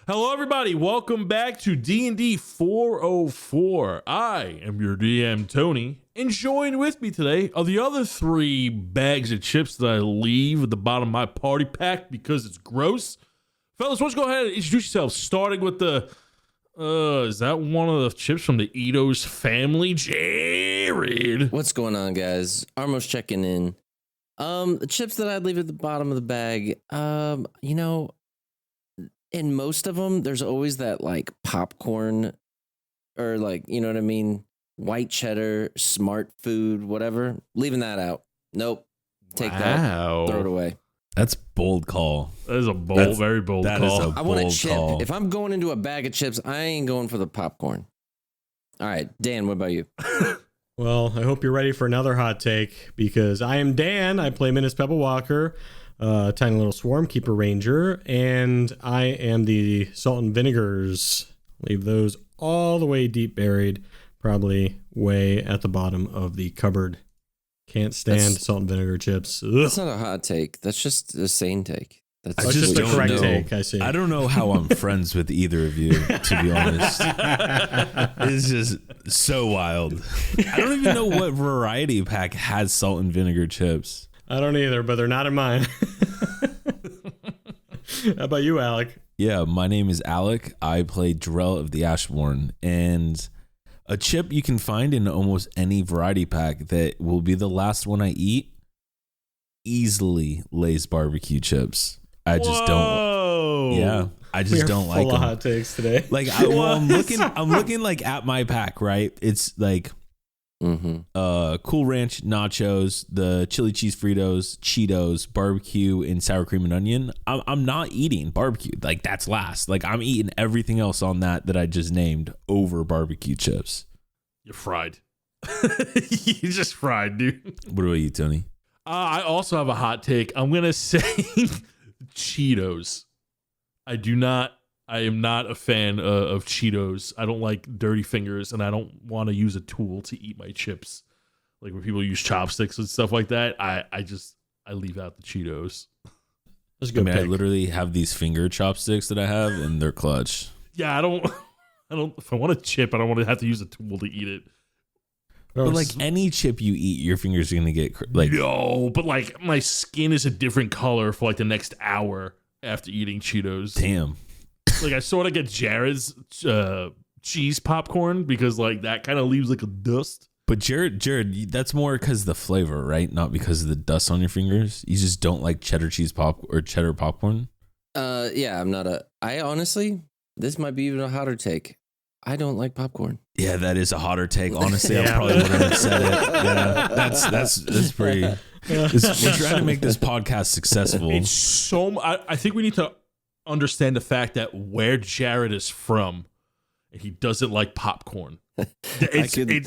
Hello, everybody. Welcome back to DND404. I am your DM, Tony, and joined with me today are the other 3 bags of chips that I leave at the bottom of my party pack because it's gross. Fellas, why don't you go ahead and introduce yourselves, starting with the, is that one of the chips from the Ito's family? Jared. What's going on, guys? Armos checking in. The chips that I'd leave at the bottom of the bag, in most of them, there's always that like popcorn or like, you know what I mean? White cheddar, smart food, whatever. Leaving that out. Nope. Take that. Throw it away. That's bold call. That is a bold, very bold call. I want a chip. Call. If I'm going into a bag of chips, I ain't going for the popcorn. All right, Dan, what about you? Well, I hope you're ready for another hot take because I am Dan. I play Minnis PebbleWalker, tiny little swarm keeper ranger, and I am the salt and vinegars. Leave those all the way deep buried, probably way at the bottom of the cupboard. Can't stand salt and vinegar chips. Ugh. That's not a hot take. That's just a sane take. That's just a correct take, I see. I don't know how I'm friends with either of you, to be honest. It's just so wild. I don't even know what variety pack has salt and vinegar chips. I don't either, but they're not in mine. How about you, Alec? Yeah, my name is Alec. I play Drell of the Ashborn, and a chip you can find in almost any variety pack that will be the last one I eat, easily Lay's barbecue chips. I just don't. Yeah, I just don't like them. Full of hot takes today. Like, I'm looking like at my pack, right? It's like, Cool Ranch nachos, the chili cheese Fritos, Cheetos, barbecue, and sour cream and onion. I'm not eating barbecue. Like, that's last. Like, I'm eating everything else on that I just named over barbecue chips. You're fried. You just fried, dude. What about you, Tony? I also have a hot take. I'm gonna say Cheetos. I am not a fan of Cheetos. I don't like dirty fingers, and I don't want to use a tool to eat my chips. Like when people use chopsticks and stuff like that, I leave out the Cheetos. That's a good pick. I literally have these finger chopsticks that I have, and they're clutch. Yeah, I don't. If I want a chip, I don't want to have to use a tool to eat it. But like any chip you eat, your fingers are gonna get like. No, but like my skin is a different color for like the next hour after eating Cheetos. Damn. Like I sort of get Jared's cheese popcorn because like that kind of leaves like a dust. But Jared, that's more because of the flavor, right? Not because of the dust on your fingers. You just don't like cheddar cheese pop or cheddar popcorn. Yeah, I'm not I honestly, this might be even a hotter take. I don't like popcorn. Yeah, that is a hotter take. Honestly, I probably wouldn't have said it. Yeah, that's pretty. We're trying to make this podcast successful. It's so. I think we need to understand the fact that where Jared is from, he doesn't like popcorn. I could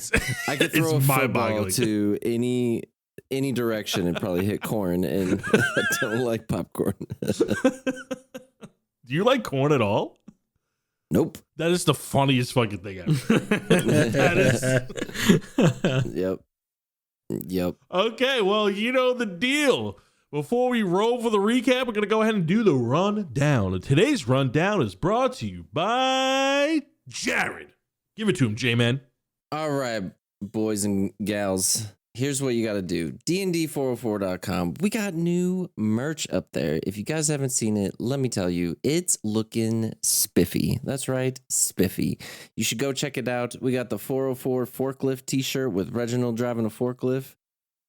throw a football to any direction and probably hit corn, and I don't like popcorn. Do you like corn at all? Nope. That is the funniest fucking thing ever. That is. Yep. Okay, well, you know the deal. Before we roll for the recap, we're going to go ahead and do the rundown. And today's rundown is brought to you by Jared. Give it to him, J-Man. All right, boys and gals. Here's what you got to do. DND404.com. We got new merch up there. If you guys haven't seen it, let me tell you, it's looking spiffy. That's right, spiffy. You should go check it out. We got the 404 forklift t-shirt with Reginald driving a forklift,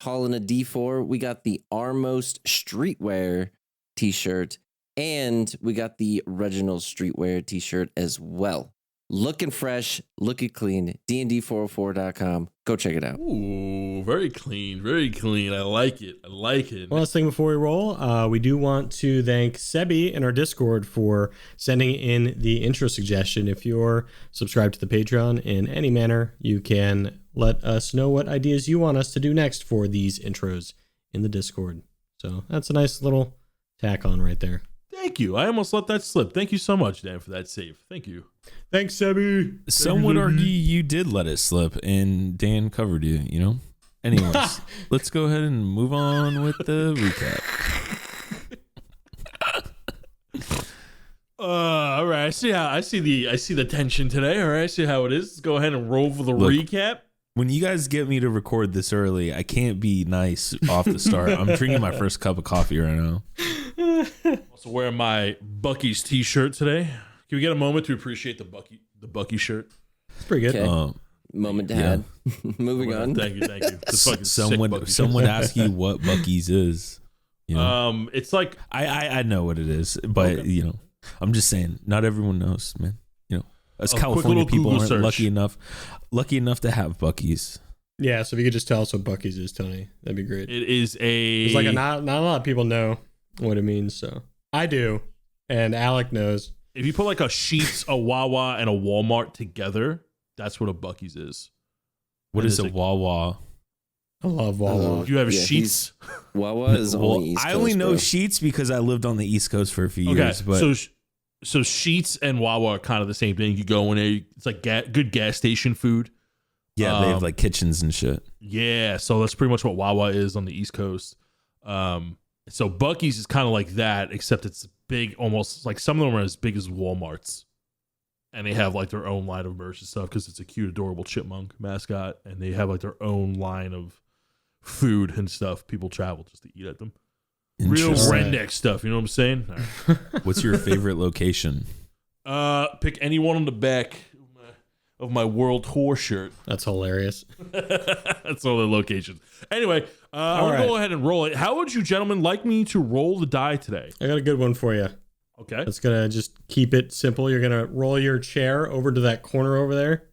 hauling a D4. We got the Armos streetwear t-shirt, and we got the Reginald streetwear t-shirt as well. Looking fresh, looking clean. DND404.com. Go check it out. Ooh, very clean, very clean. I like it. One last thing before we roll, we do want to thank Sebi in our Discord for sending in the intro suggestion. If you're subscribed to the Patreon in any manner, you can let us know what ideas you want us to do next for these intros in the Discord. So that's a nice little tack on right there. Thank you. I almost let that slip. Thank you so much, Dan, for that save. Thank you. Thanks, Sebi. Some would argue you did let it slip, and Dan covered you, you know? Anyways, let's go ahead and move on with the recap. All right. I see the tension today. All right. I see how it is. Let's go ahead and roll for the recap. When you guys get me to record this early, I can't be nice off the start. I'm drinking my first cup of coffee right now. Also wearing my Bucky's t-shirt today. Can we get a moment to appreciate the Bucky shirt? It's pretty good. Okay. Moment dad. Moving on. Thank you. This fucking Someone ask you what Bucky's is. You know? It's like I know what it is, but Okay. you know, I'm just saying, not everyone knows, man. You know, us A quick California little people Google aren't search. lucky enough to have Bucky's. Yeah, so if you could just tell us what Bucky's is, Tony, that'd be great. it is a. It's like not a lot of people know what it means, so I do, and Alec knows. If you put like a Sheetz, a Wawa, and a Walmart together, that's what a Bucky's is. What And is it's a Wawa? I love Wawa. You have Yeah, Sheetz. Wawa is only East I Coast, only know bro. Sheets because I lived on the East Coast for a few Okay, years. But so Sheetz and Wawa are kind of the same thing. You go in there, it's like good gas station food. yeah, they have like kitchens and shit. Yeah, so that's pretty much what Wawa is on the East Coast. So Bucky's is kind of like that, except it's big, almost like some of them are as big as Walmart's, and they have like their own line of merch and stuff because it's a cute, adorable chipmunk mascot, and they have like their own line of food and stuff. People travel just to eat at them. Real Interesting. redneck stuff, you know what I'm saying? All right. What's your favorite location? Pick anyone on the back of my World Tour shirt. That's hilarious. That's all the locations. Anyway, I'll right. go ahead and roll it. How would you gentlemen like me to roll the die today? I got a good one for you. Okay. It's gonna just keep it simple. You're gonna roll your chair over to that corner over there.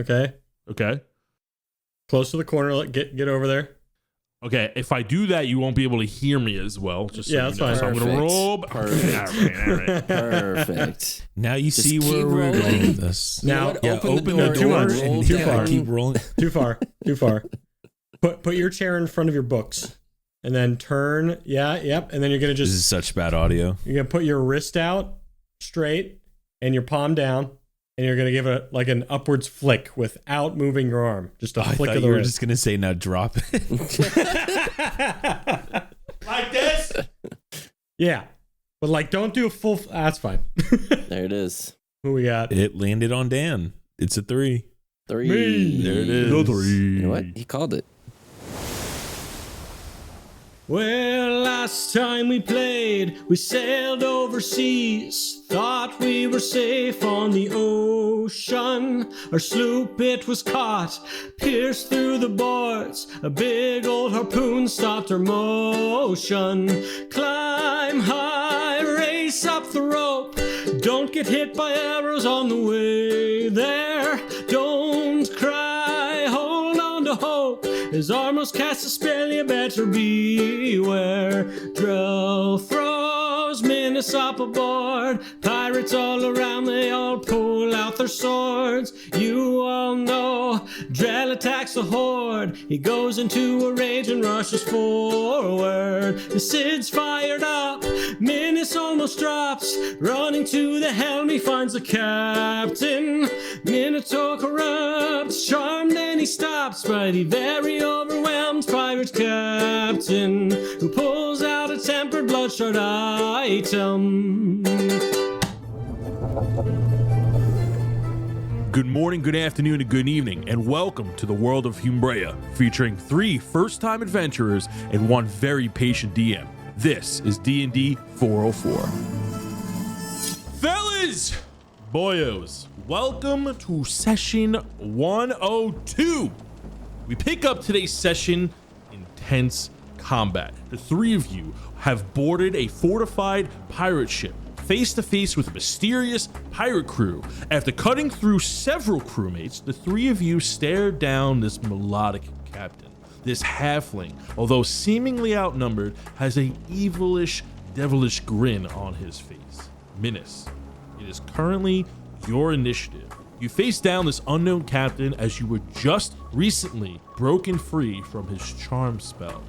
Okay, Okay. close to the corner. Get over there. Okay. If I do that, you won't be able to hear me as well. Just so Yeah, you that's know. fine. So I'm gonna Perfect. roll. Perfect. All right. Perfect. Now you Just see keep where we're rolling. going with this. You know Now- what? Yeah, open open the the door. too door much. roll and Too yeah, far. keep rolling. Too far. Too far. Put your chair in front of your books, and then turn. Yeah. Yep. And then you're gonna This is just such bad audio. you're gonna put your wrist out straight and your palm down, and you're gonna give it like an upwards flick without moving your arm. Just a I flick thought of the you were wrist. just gonna say now drop it. Like this. Yeah, but like don't do a full. That's fine. There it is. Who we got? It landed on Dan. It's a 3. 3. Me. There it is. No 3. You know what? He called it. Well, last time we played, we sailed overseas. Thought we were safe on the ocean. Our sloop, it was caught, pierced through the boards. A big old harpoon stopped our motion. Climb high, race up the rope. Don't get hit by arrows on the way there. Don't cry, hold on to hope. As Armos casts a spell, you better beware. Drell throws Minnis up aboard. Pirates all around, they all pull out their swords. You all know Drell attacks the horde. He goes into a rage and rushes forward. The Sid's fired up. Minnis almost drops. Running to the helm, he finds the captain. Minotaur corrupts, charmed, and he stops. But he very overwhelmed pirate captain, who pulls out a tempered bloodshot item. Good morning, good afternoon, and good evening, and welcome to the world of Humbrea, featuring 3 first-time adventurers and 1 very patient DM. This is D&D 404. Fellas, boyos, welcome to session 102. We pick up today's session intense combat. The 3 of you have boarded a fortified pirate ship, face to face with a mysterious pirate crew. After cutting through several crewmates, the 3 of you stare down this melodic captain. This halfling, although seemingly outnumbered, has a evilish, devilish grin on his face. Minnis, it is currently your initiative. You face down this unknown captain as you were just recently broken free from his charm spell.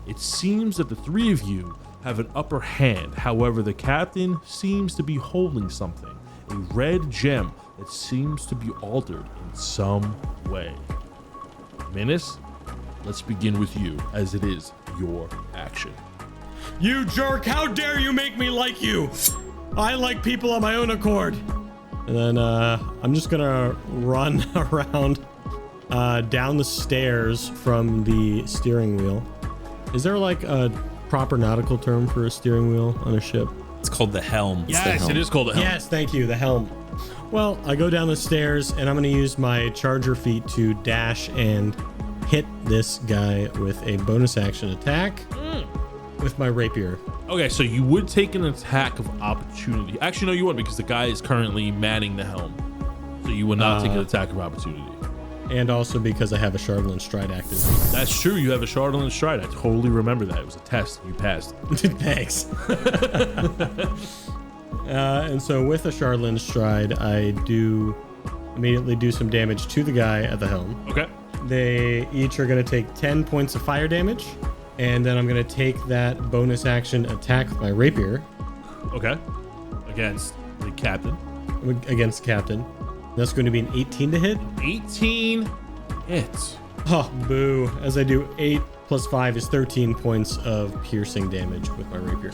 It seems that the 3 of you have an upper hand. However, the captain seems to be holding something, a red gem that seems to be altered in some way. Minnis, let's begin with you, as it is your action. You jerk, how dare you make me like you? I like people on my own accord. And then I'm just gonna run around down the stairs from the steering wheel. Is there like a proper nautical term for a steering wheel on a ship? It's called the helm. Yes, it is called the helm. Yes, thank you, the helm. Well, I go down the stairs and I'm gonna use my charger feet to dash and hit this guy with a bonus action attack with my rapier. Okay, so you would take an attack of opportunity. Actually, no, you wouldn't because the guy is currently manning the helm. So you would not take an attack of opportunity. And also because I have a Shardland Stride active. That's true. You have a Shardland Stride. I totally remember that. It was a test. You passed. Thanks. And so with a Shardland Stride, I do immediately do some damage to the guy at the helm. Okay. They each are going to take 10 points of fire damage. And then I'm going to take that bonus action attack with my rapier. Okay. Against the captain. Against the captain. That's going to be an 18 to hit. 18 hits. Oh, boo. As I do 8 plus 5 is 13 points of piercing damage with my rapier.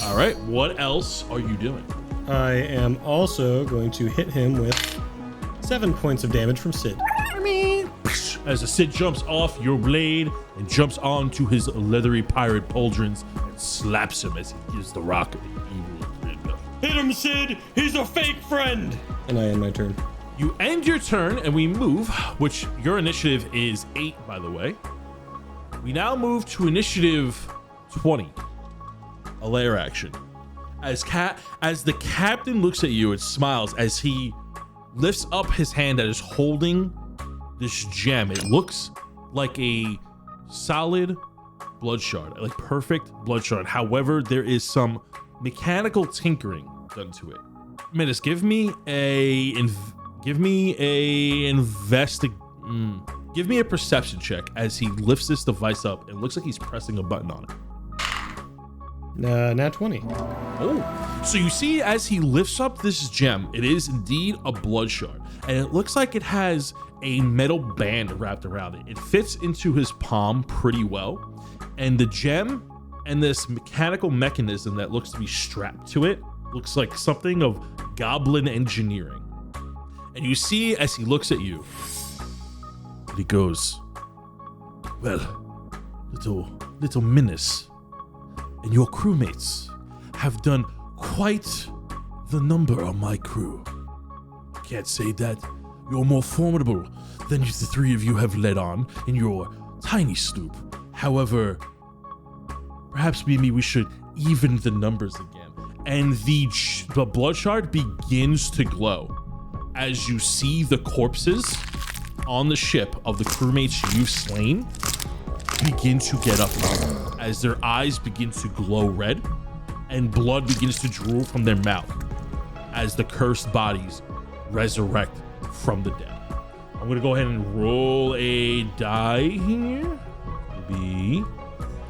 All right. What else are you doing? I am also going to hit him with 7 points of damage from Sid. As the Sid jumps off your blade and jumps onto his leathery pirate pauldrons and slaps him as he gives the rock an evil grin. Hit him, Sid! He's a fake friend! And I end my turn. You end your turn and we move, which your initiative is 8, by the way. We now move to initiative 20, a lair action. As the captain looks at you and smiles as he lifts up his hand that is holding this gem. It looks like a solid blood shard, like perfect blood shard. However, there is some mechanical tinkering done to it. Minnis, give me a perception check as he lifts this device up and looks like he's pressing a button on it. Nat 20. Oh, so you see as he lifts up this gem, it is indeed a blood shard, and it looks like it has a metal band wrapped around it. It fits into his palm pretty well, and the gem and this mechanical mechanism that looks to be strapped to it looks like something of goblin engineering. And you see as he looks at you, he goes, "Well, little Minnis and your crewmates have done quite the number on my crew. I can't say that you're more formidable than the three of you have led on in your tiny sloop. However, perhaps maybe we should even the numbers again." And the blood shard begins to glow as you see the corpses on the ship of the crewmates you've slain begin to get up as their eyes begin to glow red and blood begins to drool from their mouth as the cursed bodies resurrect from the dead. I'm gonna go ahead and roll a die here. It'll be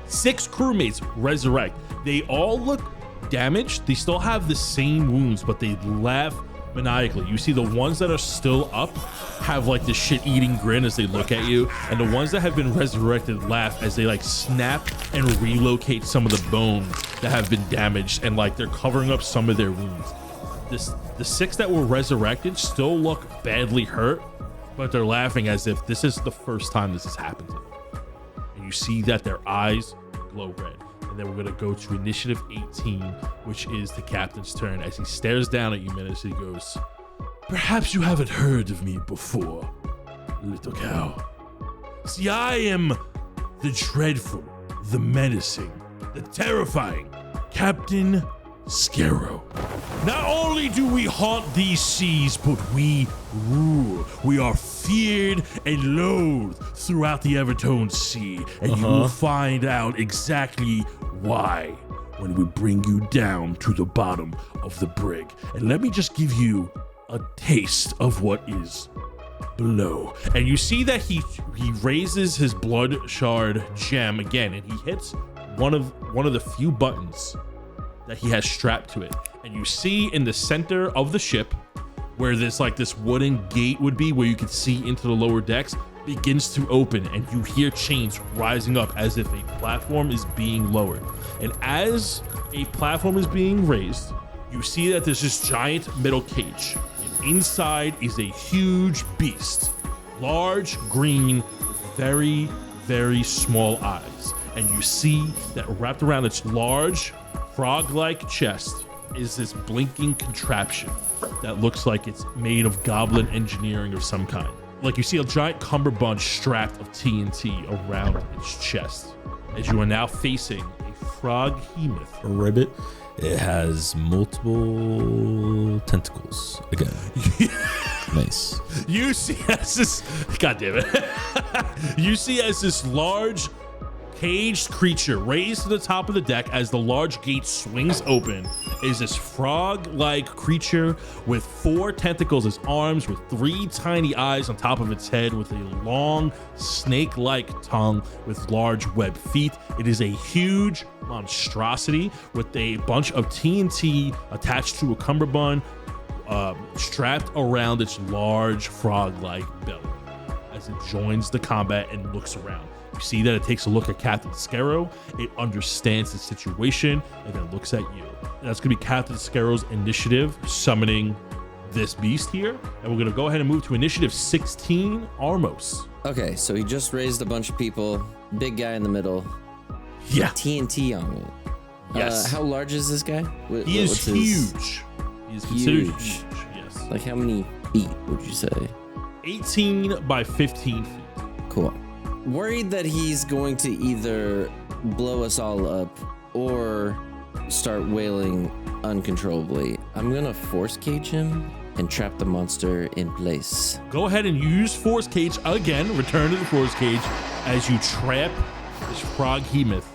6 crewmates resurrect. They all look damaged. They still have the same wounds, but they laugh maniacally. You see the ones that are still up have like this shit-eating grin as they look at you, and the ones that have been resurrected laugh as they like snap and relocate some of the bones that have been damaged, and like they're covering up some of their wounds. The 6 that were resurrected still look badly hurt, but they're laughing as if this is the first time this has happened to them. And you see that their eyes glow red. And then we're gonna go to initiative 18, which is the captain's turn. As he stares down at you, Minnis, he goes, "Perhaps you haven't heard of me before, little cow. See, I am the dreadful, the menacing, the terrifying Captain Scarrow. Not only do we haunt these seas, but we rule. We are feared and loathed throughout the Evertone Sea, and you will find out exactly why when we bring you down to the bottom of the brig. And let me just give you a taste of what is below." And you see that he raises his blood shard gem again, and he hits one of the few buttons that he has strapped to it. And you see in the center of the ship where this wooden gate would be, where you could see into the lower decks, begins to open, and you hear chains rising up as if a platform is being lowered. And as a platform is being raised, You see that there's this giant metal cage. And inside is a huge beast. Large, green, very, very small eyes. And you see that wrapped around its large, frog-like chest is this blinking contraption that looks like it's made of goblin engineering of some kind. Like you see a giant cummerbund strapped of TNT around its chest as you are now facing a frog-hemoth. A ribbit. It has multiple tentacles again. Nice. You see as this, God damn it. You see as this large caged creature raised to the top of the deck as the large gate swings open is this frog-like creature with 4 tentacles as arms, with 3 tiny eyes on top of its head, with a long snake-like tongue with large webbed feet. It is a huge monstrosity with a bunch of TNT attached to a cummerbund strapped around its large frog-like belly as it joins the combat and looks around. You see that it takes a look at Captain Scarrow. It understands the situation and then looks at you. And that's going to be Captain Scarrow's initiative summoning this beast here. And we're going to go ahead and move to initiative 16, Armos. Okay, so he just raised a bunch of people. Big guy in the middle. Yeah. TNT on it. Yes. How large is this guy? He is huge. He is considered huge. Yes. Like how many feet would you say? 18 by 15 feet. Cool. Worried that he's going to either blow us all up or start wailing uncontrollably, I'm gonna force cage him and trap the monster in place. Go ahead and use force cage again. Return to the force cage as you trap this frog-hemoth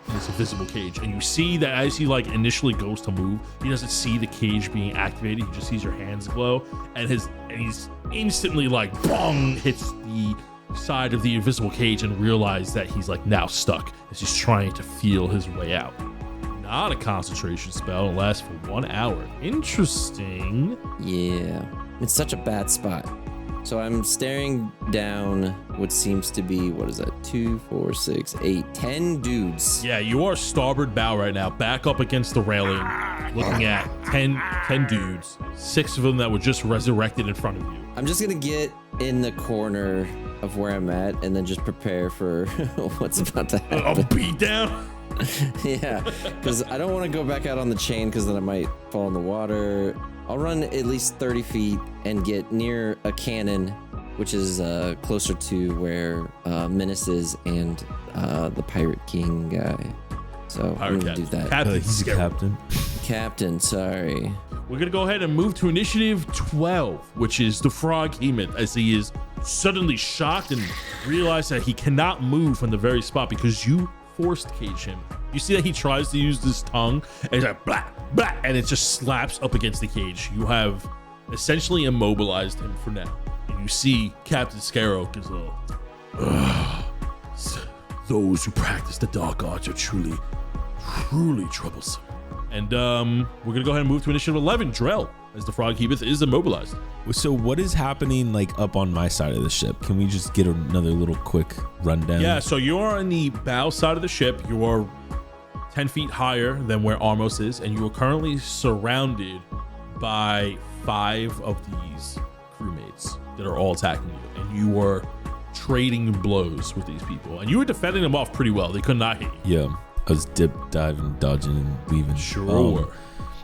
in this invisible cage. And you see that as he like initially goes to move, he doesn't see the cage being activated. He just sees your hands glow, and he's instantly like bong hits the side of the invisible cage and realize that he's like now stuck as he's trying to feel his way out. Not a concentration spell. It lasts for 1 hour. Interesting. Yeah, it's such a bad spot. So I'm staring down what seems to be, what is that? 2, 4, 6, 8, 10 dudes. Yeah, you are starboard bow right now, back up against the railing, looking at 10 dudes, 6 of them that were just resurrected in front of you. I'm just gonna get in the corner of where I'm at and then just prepare for what's about to happen. A beat down? Yeah, because I don't want to go back out on the chain because then I might fall in the water. I'll run at least 30 feet and get near a cannon, which is closer to where Minnis is and the Pirate King guy. So I'm gonna do that. Captain He's a captain. Captain, sorry. We're gonna go ahead and move to initiative 12, which is the frog-hemoth, as he is suddenly shocked and realizes that he cannot move from the very spot because you forced cage him. You see that he tries to use this tongue and he's like blah, blah, and it just slaps up against the cage. You have essentially immobilized him for now. And you see Captain Scarrow gives a little, those who practice the dark arts are truly troublesome. And we're gonna go ahead and move to initiative 11, Drell, as the frog-hemoth is immobilized. So what is happening like up on my side of the ship? Can we just get another little quick rundown? Yeah, so you're on the bow side of the ship. You are 10 feet higher than where Armos is, and you are currently surrounded by 5 of these crewmates that are all attacking you. And you are trading blows with these people. And you were defending them off pretty well. They could not hit you. Yeah, I was dip, diving, dodging, and leaving. Sure.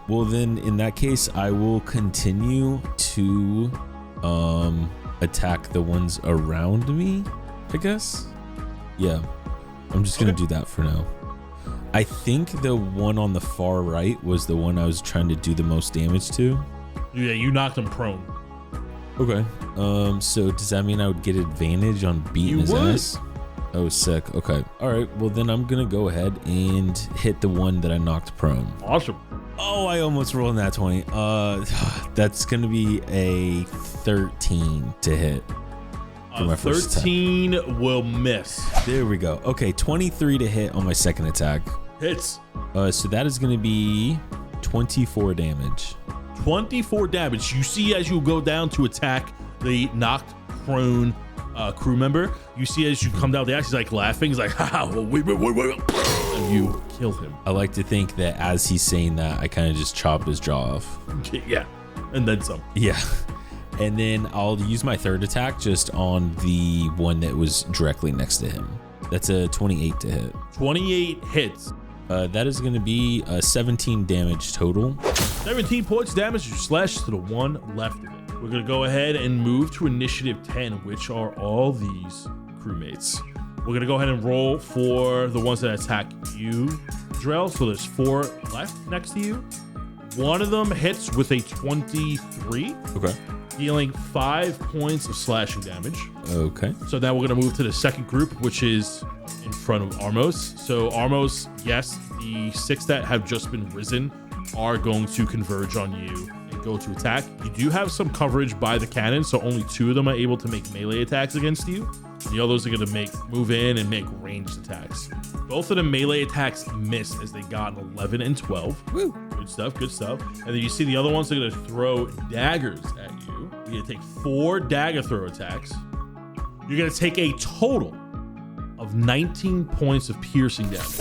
Well, then in that case, I will continue to attack the ones around me, I guess. Yeah, I'm just going to do that for now. I think the one on the far right was the one I was trying to do the most damage to. Yeah, you knocked him prone. Okay. So does that mean I would get advantage on beating his ass? Oh, sick. Okay. All right. Well, then I'm going to go ahead and hit the one that I knocked prone. Awesome. Oh, I almost rolled in that 20. That's going to be a 13 to hit. For my first 13 attack. will miss. There we go. Okay, 23 to hit on my second attack. Hits. So that is going to be 24 damage. 24 damage. You see as you go down to attack the knocked prone crew member, you see as you come down the axe, he's like laughing. He's like, haha, wait. and you kill him. I like to think that as he's saying that, I kind of just chopped his jaw off. Yeah, and then some. Yeah. And then I'll use my third attack just on the one that was directly next to him. That's a 28 to hit. 28 hits. That is going to be 17 damage total. 17 points damage. You slash to the one left of it. We're going to go ahead and move to initiative 10, which are all these crewmates. We're going to go ahead and roll for the ones that attack you, Drell. So there's 4 left next to you. One of them hits with a 23. Okay. Dealing 5 points of slashing damage. Okay. So now we're going to move to the second group, which is in front of Armos. So Armos, yes, the 6 that have just been risen are going to converge on you and go to attack. You do have some coverage by the cannon, so only 2 of them are able to make melee attacks against you. The others are going to move in and make ranged attacks. Both of the melee attacks miss as they got an 11 and 12. Woo. Good stuff, good stuff. And then you see the other ones are going to throw daggers at you. You're going to take 4 dagger throw attacks. You're going to take a total of 19 points of piercing damage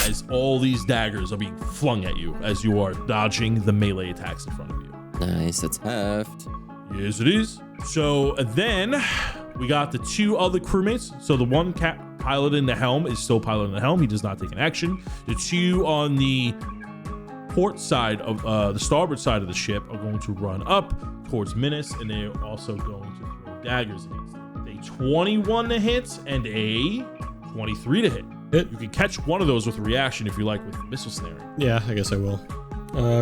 as all these daggers are being flung at you as you are dodging the melee attacks in front of you. Nice, that's heft. Yes, it is. So then we got the 2 other crewmates. So the one pilot in the helm is still piloting the helm. He does not take an action. The 2 on the port side of the starboard side of the ship are going to run up towards Minnis, and they're also going to throw daggers against them. A 21 to hit and a 23 to hit. You can catch one of those with a reaction if you like with missile snaring. Yeah, I guess I will.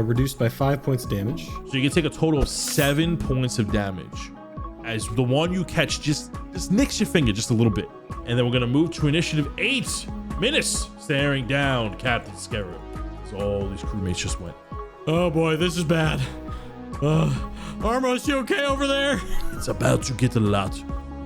Reduced by 5 points of damage. So you can take a total of 7 points of damage as the one you catch just nicks your finger just a little bit. And then we're going to move to initiative 8. Minnis staring down Captain Scarab. So all these crewmates just went. Oh boy, this is bad. Armos, you okay over there? It's about to get a lot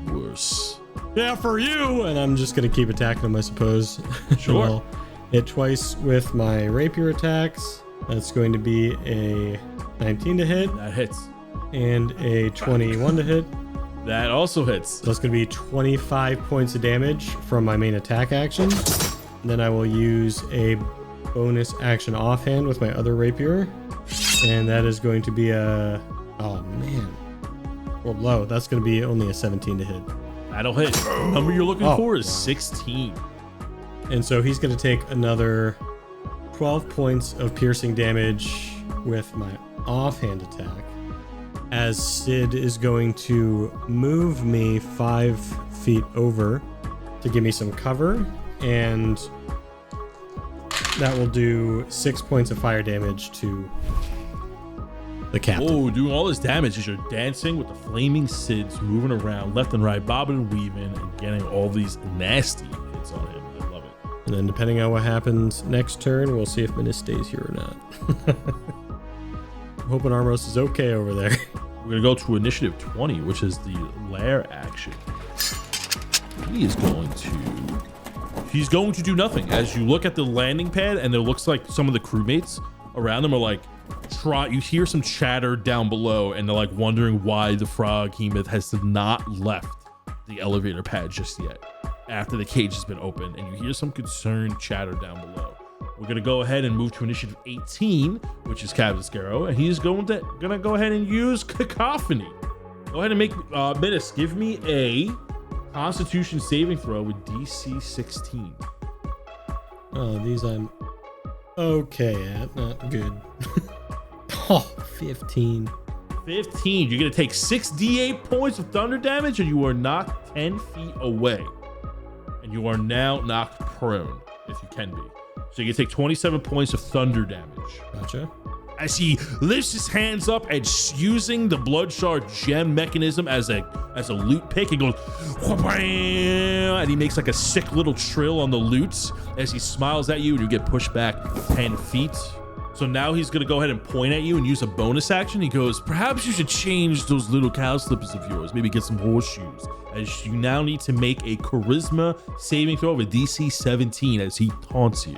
worse. Yeah, for you. And I'm just going to keep attacking him, I suppose. Sure. I'll hit twice with my rapier attacks. That's going to be a 19 to hit That hits. and a 21 to hit. That also hits. So that's going to be 25 points of damage from my main attack action. And then I will use a bonus action offhand with my other rapier. And that is going to be a... Oh, man. Well, low. That's going to be only a 17 to hit. That'll hit. The number you're looking for is 16. And so he's going to take another 12 points of piercing damage with my offhand attack, as Sid is going to move me 5 feet over to give me some cover, and that will do 6 points of fire damage to the captain. Oh, doing all this damage as you're dancing with the flaming Sids, moving around left and right, bobbing and weaving, and getting all these nasty hits on him. I love it. And then depending on what happens next turn, we'll see if Minnis stays here or not. I'm hoping Armos is okay over there. We're going to go to initiative 20, which is the lair action. He's going to do nothing. As you look at the landing pad, and it looks like some of the crewmates around them are like, you hear some chatter down below, and they're like wondering why the frog hemoth has not left the elevator pad just yet after the cage has been opened, and you hear some concerned chatter down below. We're going to go ahead and move to initiative 18, which is Captain Scarrow, and he's going to go ahead and use Cacophony. Go ahead and make Minnis, give me a Constitution saving throw with DC 16. Oh, these I'm okay at. Not good. Oh, 15. 15. You're going to take 6d8 points of thunder damage, and you are knocked 10 feet away. And you are now knocked prone, if you can be. So you can take 27 points of thunder damage. Gotcha. As he lifts his hands up and using the blood shard gem mechanism as a loot pick, he goes, and he makes like a sick little trill on the loots as he smiles at you, and you get pushed back 10 feet. So now he's going to go ahead and point at you and use a bonus action. He goes, perhaps you should change those little cow slippers of yours. Maybe get some horseshoes. As you now need to make a charisma saving throw of a DC 17 as he taunts you.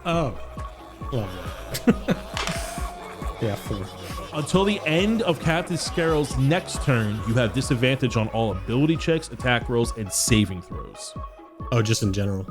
Oh. Lovely. Yeah, 4. Until the end of Captain Scarrow's next turn, you have disadvantage on all ability checks, attack rolls, and saving throws. Oh, just in general.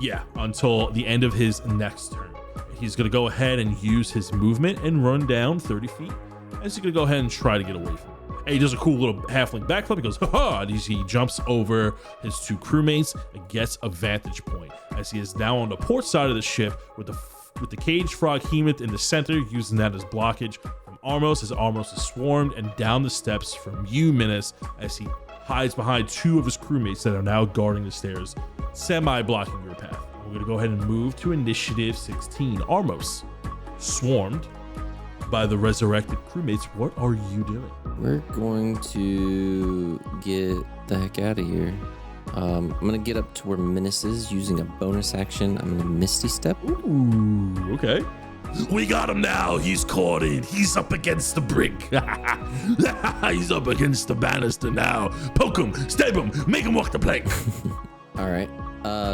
Yeah, until the end of his next turn. He's going to go ahead and use his movement and run down 30 feet. And he's going to go ahead and try to get away from him. And he does a cool little halfling backflip. He goes, ha-ha! And he jumps over his two crewmates and gets a vantage point as he is now on the port side of the ship with the caged frog Hemoth in the center, using that as blockage from Armos as Armos is swarmed, and down the steps from you, Minnis, as he hides behind two of his crewmates that are now guarding the stairs, semi-blocking your path. We're going to go ahead and move to initiative 16. Armos, swarmed by the resurrected crewmates. What are you doing? We're going to get the heck out of here. I'm going to get up to where Minnis is using a bonus action. I'm going to Misty Step. Ooh, okay. We got him now. He's caught in. He's up against the brink. He's up against the banister now. Poke him, stab him, make him walk the plank. All right.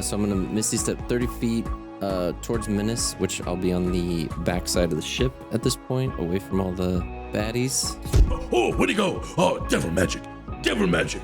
So I'm going to Misty Step 30 feet towards Minnis, which I'll be on the backside of the ship at this point, away from all the baddies. Oh, where'd he go? Oh, devil magic. Devil magic.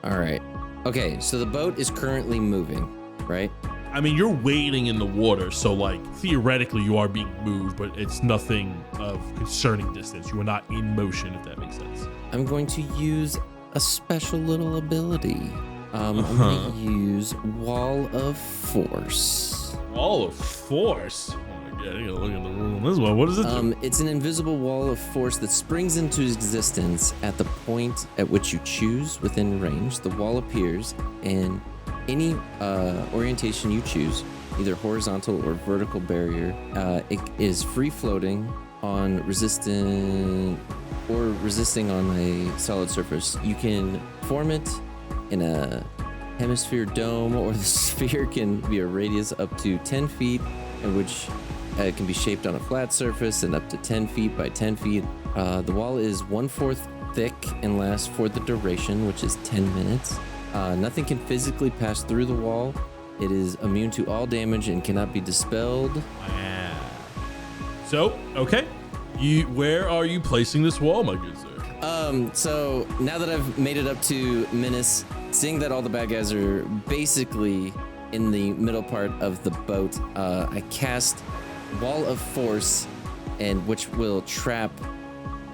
All right. Okay, so the boat is currently moving, right? I mean, you're wading in the water, so like theoretically you are being moved, but it's nothing of concerning distance. You are not in motion, if that makes sense. I'm going to use a special little ability. I'm going to use Wall of Force. Wall of Force? Oh my god, I gotta look at the rule on this one. What does it do? It's an invisible wall of force that springs into existence at the point at which you choose within range. The wall appears in any orientation you choose, either horizontal or vertical barrier. It is free floating on resisting on a solid surface. You can form it in a hemisphere dome, or the sphere can be a radius up to 10 feet, in which it can be shaped on a flat surface and up to 10 feet by 10 feet. The wall is 1/4 thick and lasts for the duration, which is 10 minutes. Nothing can physically pass through the wall. It is immune to all damage and cannot be dispelled. Wow. So, okay. Where are you placing this wall, my good sir? So now that I've made it up to Minnis, seeing that all the bad guys are basically in the middle part of the boat, I cast Wall of Force, and which will trap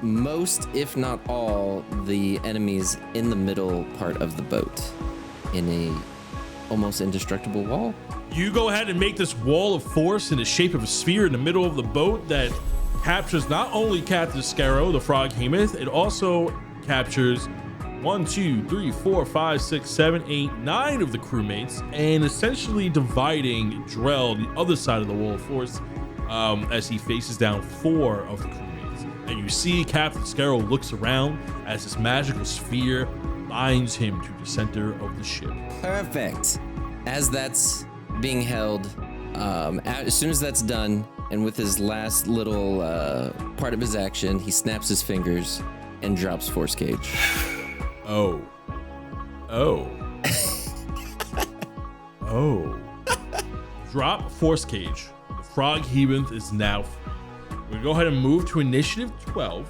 most, if not all, the enemies in the middle part of the boat in a almost indestructible wall. You go ahead and make this wall of force in the shape of a sphere in the middle of the boat that captures not only Captain Scarrow, the frog Hemoth, it also captures 1, 2, 3, 4, 5, 6, 7, 8, 9 of the crewmates, and essentially dividing Drell, the other side of the wall of force, as he faces down 4 of the crewmates. And you see Captain Scarrow looks around as this magical sphere binds him to the center of the ship. Perfect. As that's being held, as soon as that's done, and with his last little part of his action, he snaps his fingers and drops Force Cage. Oh. Drop Force Cage. The frog Hemoth is now free. We're gonna go ahead and move to initiative 12.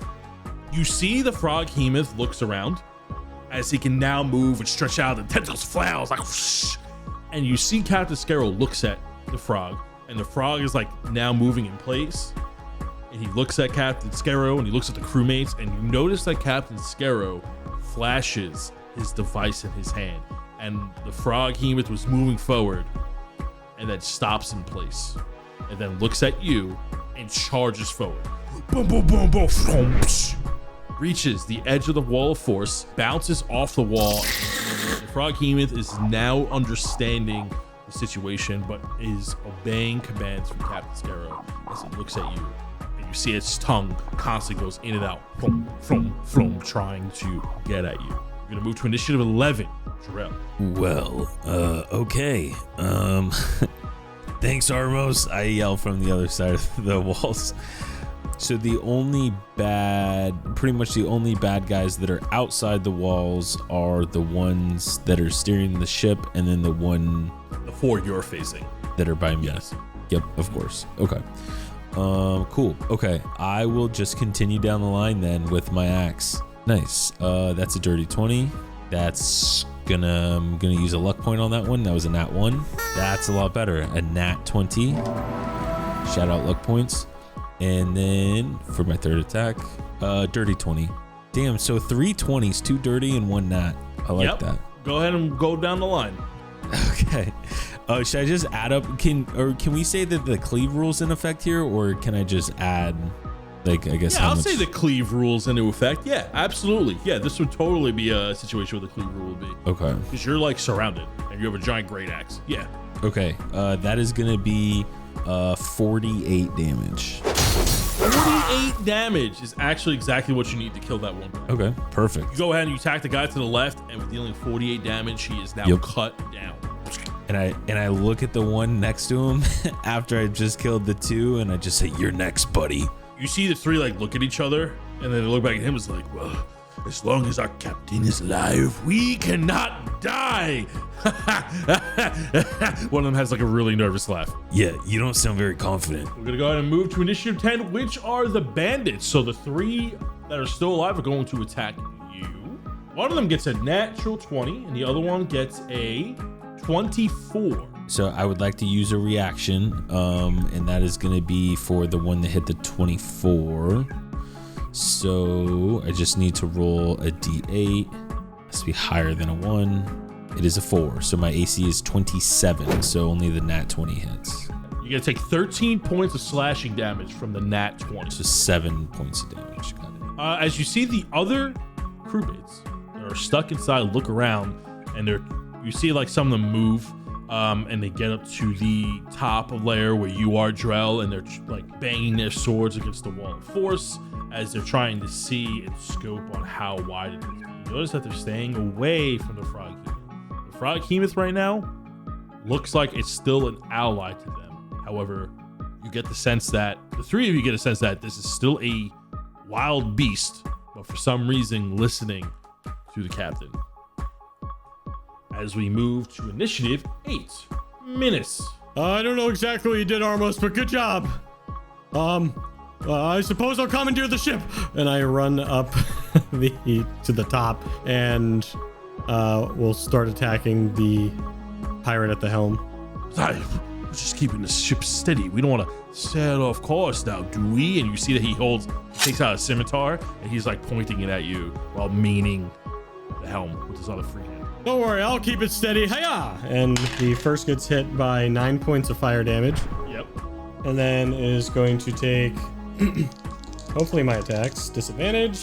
You see the frog Hemoth looks around as he can now move and stretch out, the tentacles flails like whoosh. And you see Captain Scarrow looks at the frog, and the frog is like now moving in place. And he looks at Captain Scarrow and he looks at the crewmates, and you notice that Captain Scarrow flashes his device in his hand, and the frog Hemoth was moving forward and then stops in place and then looks at you and charges forward. Boom, boom, boom, boom, boom, psh. Reaches the edge of the wall of force, bounces off the wall. The frog Hemoth is now understanding the situation, but is obeying commands from Captain Scarrow as it looks at you. And you see its tongue constantly goes in and out, from, trying to get at you. You're gonna move to initiative 11, Drell. Well, okay. Thanks, Armos. I yell from the other side of the walls. So pretty much the only bad guys that are outside the walls are the ones that are steering the ship, and then the 4 you're facing that are by me. Yes. Yep, of course. Okay. Cool. Okay. I will just continue down the line then with my axe. Nice. That's a dirty 20. That's I'm gonna use a luck point on that one. That was a nat 1. That's a lot better. A nat 20. Shout out luck points. And then for my third attack, dirty 20. Damn, so 3 20s, 2 dirty and 1 nat. I like that. Go ahead and go down the line. Okay. Should I just add up? Can we say that the cleave rule's in effect here, or can I just add, like, I guess? Yeah, I'll say the cleave rule's into effect. Yeah, absolutely. Yeah, this would totally be a situation where the cleave rule would be. Okay. Because you're like surrounded and you have a giant great axe. Yeah. Okay. That is gonna be 48 damage. 48 damage is actually exactly what you need to kill that one guy. Okay. Perfect. You go ahead and you attack the guy to the left, and with dealing 48 damage, he is now cut down. And I look at the one next to him after I just killed the 2, and I just say, "You're next, buddy." You see the 3 like look at each other, and then they look back at him. It's like, well, as long as our captain is alive, we cannot die. One of them has like a really nervous laugh. Yeah, you don't sound very confident. We're gonna go ahead and move to initiative 10, which are the bandits. So the 3 that are still alive are going to attack you. One of them gets a natural 20, and the other one gets a 24. So I would like to use a reaction, and that is going to be for the one that hit the 24. So I just need to roll a d8. It has to be higher than a 1. It is a 4. So my AC is 27. So only the nat 20 hits. You're gonna take 13 points of slashing damage from the nat 20. So 7 points of damage. Got it. As you see the other crewmates that are stuck inside look around, and you see like some of them move, and they get up to the top layer where you are, Drell, and they're like banging their swords against the wall of force as they're trying to see and scope on how wide it is. You notice that they're staying away from the frog hemoth. The frog hemoth right now looks like it's still an ally to them. However, you get the sense that the 3 of you get a sense that this is still a wild beast, but for some reason listening to the captain. As we move to initiative 8, Minnis. I don't know exactly what you did, Armos, but good job. I suppose I'll commandeer the ship. And I run up to the top, and we'll start attacking the pirate at the helm. We're just keeping the ship steady. We don't want to sail off course now, do we? And you see that he takes out a scimitar, and he's like pointing it at you while meaning the helm with his other free hand. Don't worry, I'll keep it steady. Hiya! And the first gets hit by 9 points of fire damage. Yep. And then is going to take, hopefully my attacks, disadvantage.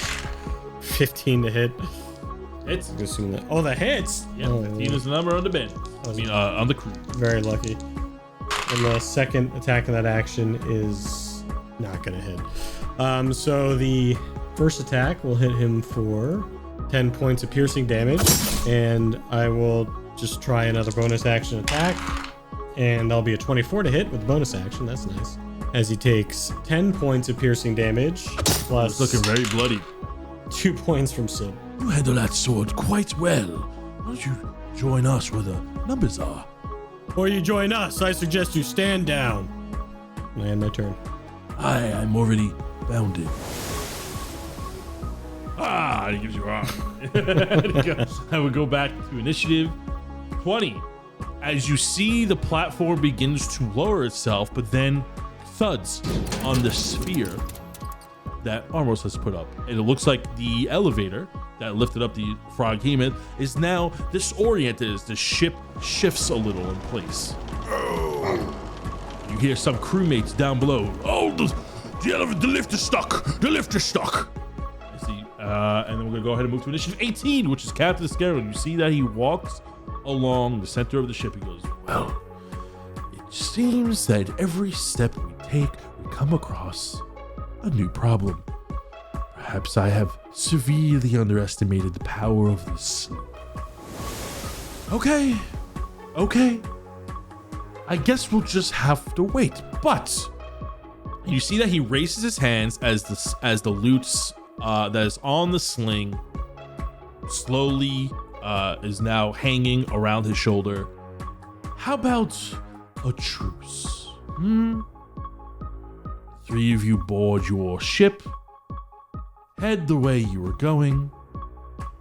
15 to hit. Hits. I'm assuming that. Oh, the hits! Yeah, 15 is the number on the bandit. On the crew. Very lucky. And the second attack of that action is not going to hit. So the first attack will hit him for 10 points of piercing damage, and I will just try another bonus action attack, and that'll be a 24 to hit with the bonus action. That's nice. As he takes 10 points of piercing damage plus It's looking very bloody. 2 points from Sid. You handle that sword quite well. Why don't you join us where the numbers are? Before you join us, I suggest you stand down. And I end my turn. I'm already bounded. He gives you a arm. I would go back to initiative 20. As you see the platform begins to lower itself, but then thuds on the sphere that Armos has put up. And it looks like the elevator that lifted up the frog hemoth is now disoriented as the ship shifts a little in place. You hear some crewmates down below. Oh, the lift is stuck. The lift is stuck. I see. And then we're gonna go ahead and move to initiative 18, which is Captain Scarrow. You see that he walks along the center of the ship. He goes, well, it seems that every step we take, we come across a new problem. Perhaps I have severely underestimated the power of this sloop. Okay. I guess we'll just have to wait. But you see that he raises his hands as the loot that is on the sling slowly is now hanging around his shoulder. How about a truce? 3 of you board your ship, head the way you were going,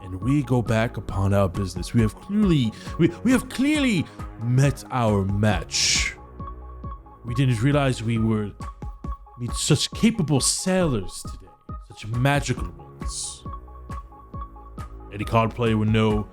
and we go back upon our business. We have clearly met our match. We didn't realize we were such capable sailors today, such magical ones. Any card player would know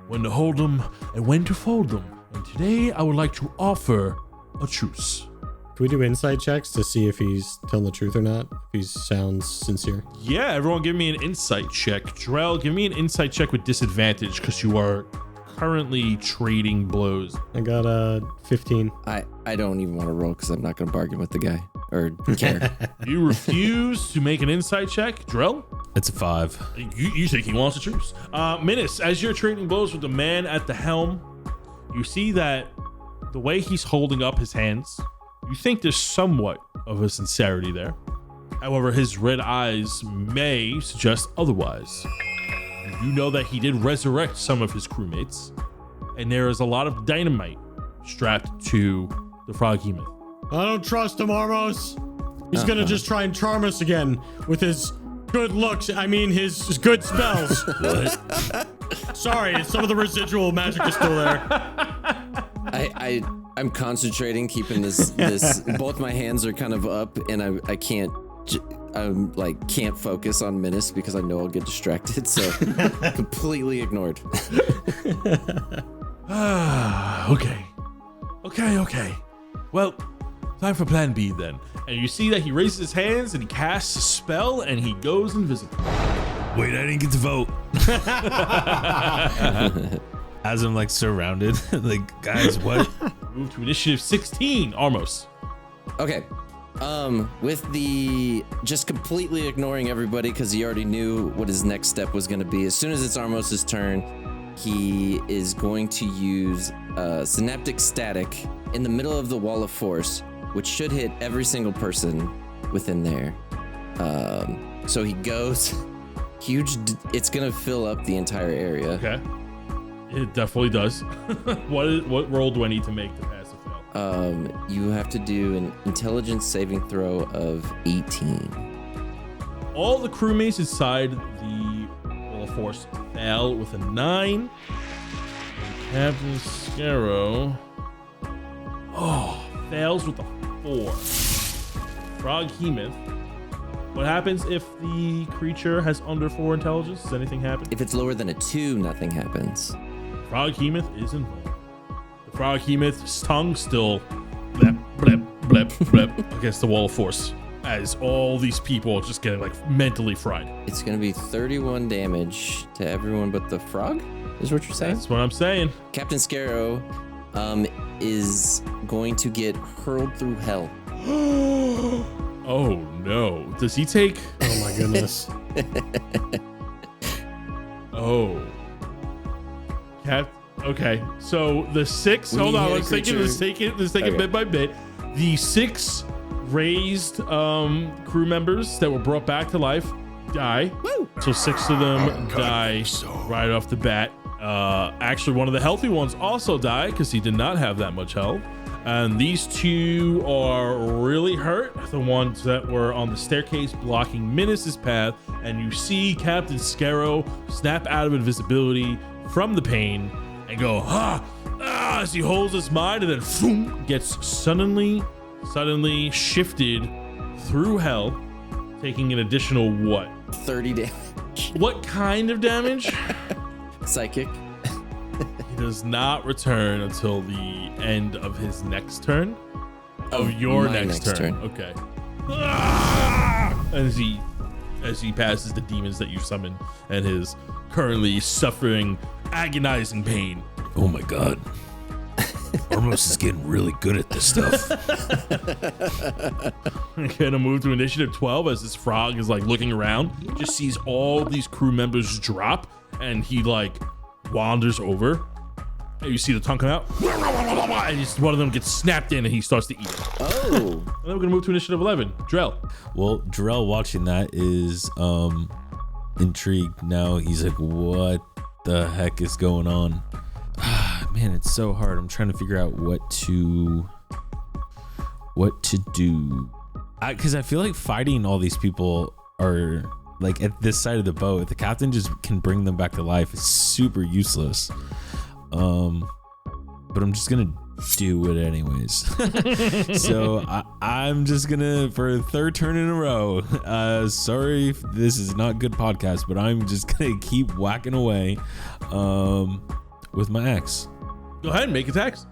when to hold them and when to fold them. And today I would like to offer a truce. Can we do insight checks to see if he's telling the truth or not? If he sounds sincere? Yeah, everyone give me an insight check. Drell, give me an insight check with disadvantage because you are currently trading blows. I got a 15. I don't even want to roll because I'm not going to bargain with the guy or care. You refuse to make an insight check, Drell? It's a 5. You think he wants a truce. Minnis, as you're trading blows with the man at the helm, you see that the way he's holding up his hands, you think there's somewhat of a sincerity there. However, his red eyes may suggest otherwise. You know that he did resurrect some of his crewmates, and there is a lot of dynamite strapped to the froggy myth. I don't trust him, Armos. He's gonna just try and charm us again with his good looks. I mean, his good spells. What? Sorry, some of the residual magic is still there. I'm concentrating, keeping this. Both my hands are kind of up, and I can't. I'm like can't focus on Minnis because I know I'll get distracted. So completely ignored. Okay. Well, time for plan B then. And you see that he raises his hands and he casts a spell and he goes invisible. Wait, I didn't get to vote. As I'm like surrounded, like, guys, what? Move to initiative 16, Armos. Okay. With the just completely ignoring everybody because he already knew what his next step was going to be. As soon as it's Armos's turn, he is going to use synaptic static in the middle of the wall of force, which should hit every single person within there. So he goes huge. It's going to fill up the entire area. Okay. It definitely does. What roll do I need to make to pass or fail? You have to do an intelligence saving throw of 18. All the crewmates inside the wall of force fail with a 9. And Captain Scarrow fails with a 4. Frog Hemoth. What happens if the creature has under 4 intelligence? Does anything happen? If it's lower than a 2, nothing happens. Frog Hemoth is involved. The Frog Hemoth's tongue still blep, blep, blep, blep against the wall of force as all these people are just getting like mentally fried. It's going to be 31 damage to everyone but the frog, is what you're saying? That's what I'm saying. Captain Scarrow is going to get hurled through hell. Oh no. Does he take? Oh my goodness. Oh. Okay. So the 6. Hold on. Let's take it bit by bit. The 6 raised crew members that were brought back to life die. Woo! So 6 of them die right off the bat. Actually, one of the healthy ones also died because he did not have that much health. And these 2 are really hurt. The ones that were on the staircase blocking Minnis's path. And you see Captain Scarrow snap out of invisibility from the pain and go, as he holds his mind and then boom, gets suddenly shifted through hell, taking an additional what? 30 damage. What kind of damage? Psychic. He does not return until the end of his next turn. Of your my next next turn. turn. Okay. As he passes the demons that you summoned and is currently suffering agonizing pain. Oh my god. Armos is getting really good at this stuff. Gonna move to initiative 12 as this frog is like looking around, just sees all these crew members drop, and he like wanders over. And you see the tongue come out, and just one of them gets snapped in, and he starts to eat it. Oh. And then we're gonna move to initiative 11. Drell. Well, Drell watching that is intrigued now. He's like, what the heck is going on? Man, it's so hard. I'm trying to figure out what to do. Because I feel like fighting all these people are like at this side of the boat. The captain just can bring them back to life. It's super useless. But I'm just gonna do it anyways. So I'm just gonna, for a third turn in a row, sorry if this is not good podcast, but I'm just gonna keep whacking away with my axe. Go ahead and make attacks.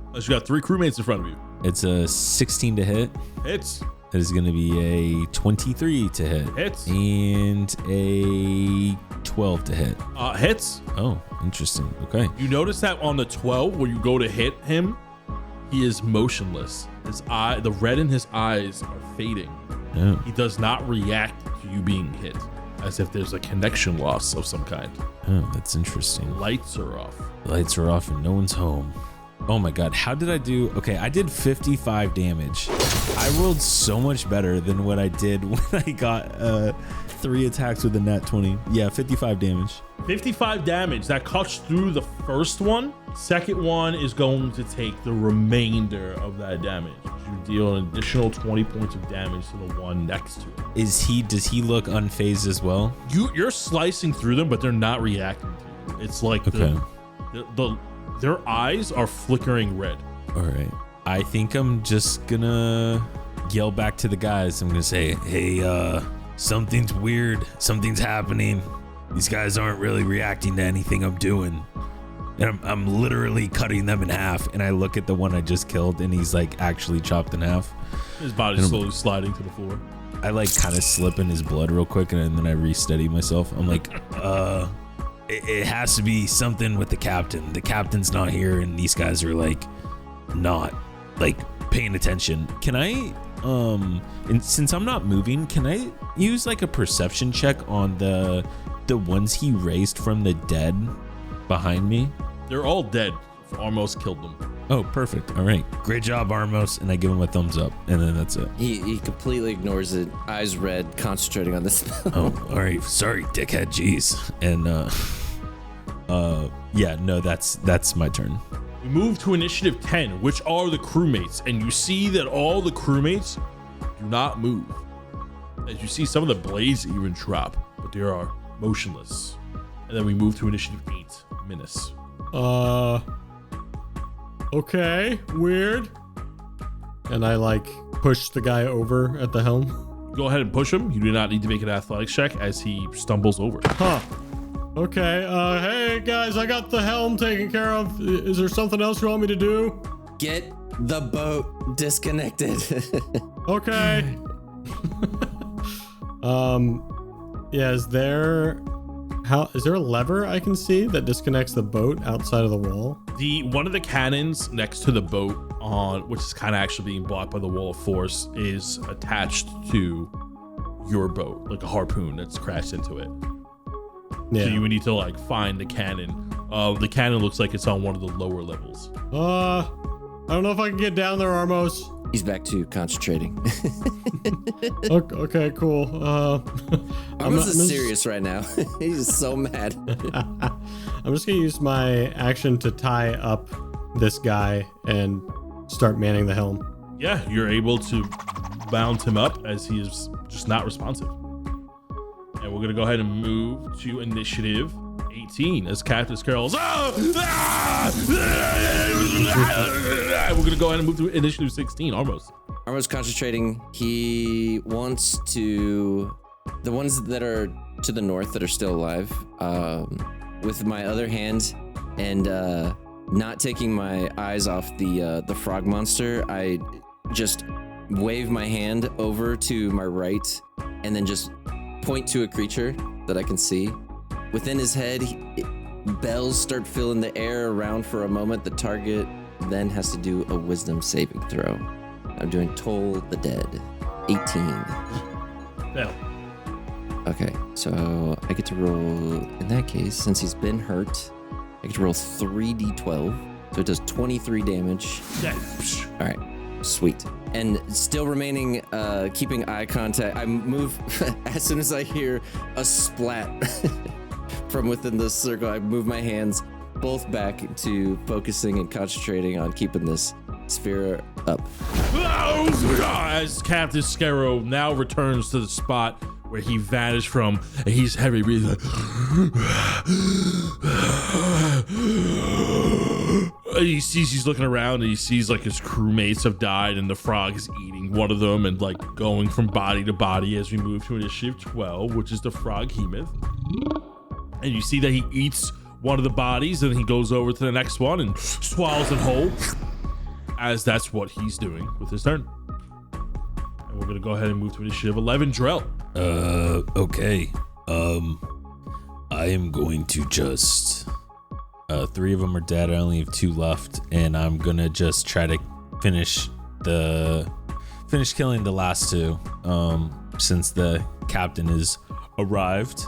Unless you got 3 crewmates in front of you. It's a 16 to hit. Hits. It is going to be a 23 to hit. Hits. And a 12 to hit. Hits. Oh, interesting. Okay. You notice that on the 12, where you go to hit him, he is motionless. The red in his eyes are fading. Oh. He does not react to you being hit, as if there's a connection loss of some kind. Oh, that's interesting. Lights are off. Lights are off and no one's home. Oh my God, how did I do? Okay, I did 55 damage. I rolled so much better than what I did when I got 3 attacks with a nat 20. Yeah, 55 damage. 55 damage. That cuts through the first one. Second one is going to take the remainder of that damage. You deal an additional 20 points of damage to the one next to it. Does he look unfazed as well? You're slicing through them, but they're not reacting to you. It's like their eyes are flickering red. All right. I think I'm just gonna yell back to the guys. I'm gonna say, hey, something's weird. Something's happening. These guys aren't really reacting to anything I'm doing. And I'm literally cutting them in half. And I look at the one I just killed and he's like actually chopped in half. His body's slowly sliding to the floor. I like kind of slip in his blood real quick and then I re-steady myself. I'm like, it has to be something with the captain. The captain's not here and these guys are like not like paying attention. Can I and since I'm not moving, can I use like a perception check on the ones he raised from the dead behind me? They're all dead. Armos killed them. Oh, perfect. All right. Great job, Armos. And I give him a thumbs up and then that's it. He completely ignores it, eyes red, concentrating on this spell. Oh, all right. Sorry, dickhead. Jeez. And yeah, no, that's my turn. We move to initiative 10, which are the crewmates, and you see that all the crewmates do not move. As you see some of the blades even drop, but they are motionless. And then we move to initiative 8, Minnis. Okay, weird. And I like push the guy over at the helm. Go ahead and push him. You do not need to make an athletics check as he stumbles over. Huh. Okay, hey guys, I got the helm taken care of. Is there something else you want me to do? Get the boat disconnected. Okay. Yeah, is there a lever I can see that disconnects the boat outside of the wall? One of the cannons next to the boat which is kind of actually being blocked by the wall of force, is attached to your boat, like a harpoon that's crashed into it. Yeah. So you would need to like find the cannon. The cannon looks like it's on one of the lower levels. I don't know if I can get down there, Armos. He's back to concentrating. Okay, cool. Armos is serious right now. He's so mad. I'm just gonna use my action to tie up this guy and start manning the helm. Yeah, you're able to bound him up as he is just not responsive. And we're gonna go ahead and move to initiative 18 as Cactus Carol's. We're gonna go ahead and move to initiative 16. Armos concentrating. He wants to, the ones that are to the north that are still alive, with my other hand and not taking my eyes off the frog monster, I just wave my hand over to my right and then just point to a creature that I can see. Within his head, bells start filling the air around for a moment. The target then has to do a wisdom saving throw. I'm doing Toll the Dead. 18. Fail. Okay, so I get to roll, in that case, since he's been hurt, I get to roll 3d12. So it does 23 damage. Yeah. All right, sweet. And still remaining, keeping eye contact, I move, as soon as I hear a splat from within the circle, I move my hands both back to focusing and concentrating on keeping this sphere up. As Captain Scarrow now returns to the spot where he vanished from, and he's heavy breathing. Like, he's looking around, and he sees like his crewmates have died, and the frog is eating one of them, and like going from body to body as we move to initiative 12, which is the frog Hemoth. And you see that he eats one of the bodies, and he goes over to the next one and swallows it whole, as that's what he's doing with his turn. And we're gonna go ahead and move to initiative 11, Drell. Okay. I am going to just 3 of them are dead. I only have 2 left, and I'm gonna just try to finish killing the last 2 since the captain has arrived.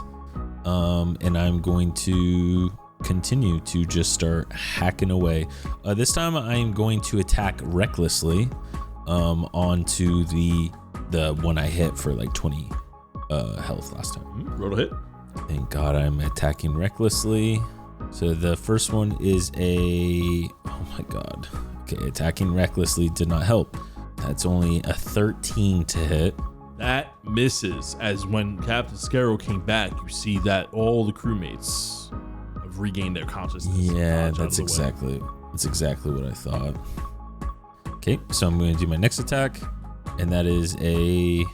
And I'm going to continue to just start hacking away. This time I am going to attack recklessly onto the one I hit for like 20 health last time. Roll a hit. Thank God I'm attacking recklessly. So the first one is oh my God. Okay, attacking recklessly did not help. That's only a 13 to hit. That misses, as when Captain Scarrow came back, you see that all the crewmates have regained their consciousness. Yeah, that's exactly what I thought. Okay, so I'm going to do my next attack, and that is a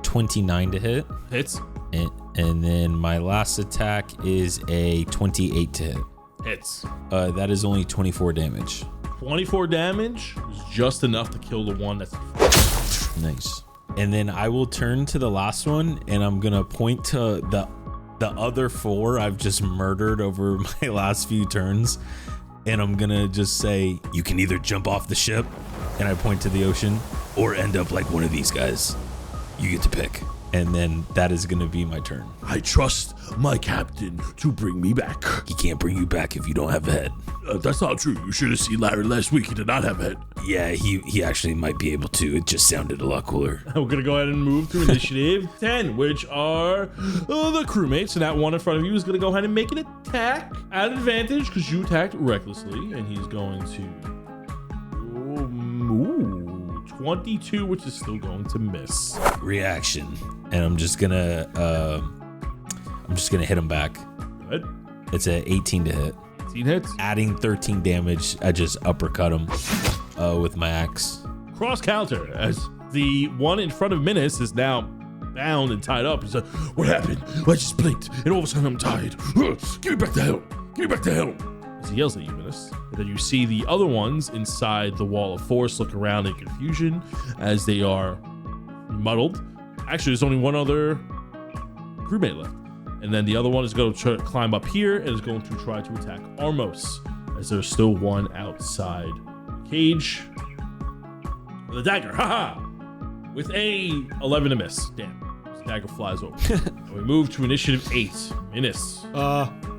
29 to hit. Hits. And then my last attack is a 28 to hit. Hits. That is only 24 damage. 24 damage is just enough to kill the one that's... Nice. And then I will turn to the last one, and I'm gonna point to the other 4 I've just murdered over my last few turns, and I'm gonna just say, you can either jump off the ship, and I point to the ocean, or end up like one of these guys. You get to pick. And then that is gonna be my turn. I trust my captain to bring me back. He can't bring you back if you don't have a head. That's not true. You should have seen Larry last week. He did not have a head. Yeah, he actually might be able to. It just sounded a lot cooler. We're going to go ahead and move to initiative 10, which are the crewmates. And that one in front of you is going to go ahead and make an attack at advantage because you attacked recklessly. And he's going to... 22, which is still going to miss. Reaction. And I'm just gonna hit him back. Good. It's a 18 to hit. 18 hits. Adding 13 damage, I just uppercut him with my axe. Cross counter as the one in front of Minnis is now bound and tied up. He's like, what happened? I just blinked and all of a sudden I'm tied. Give me back the helm. Give me back the helm. As he yells at you, Minnis. And then you see the other ones inside the wall of force look around in confusion as they are muddled. Actually, there's only one other crewmate left. And then the other one is going to try to climb up here and is going to try to attack Armos, as there's still one outside the cage. With a dagger, haha! With a 11 to miss. Damn, this dagger flies over. And we move to initiative 8, Minnis.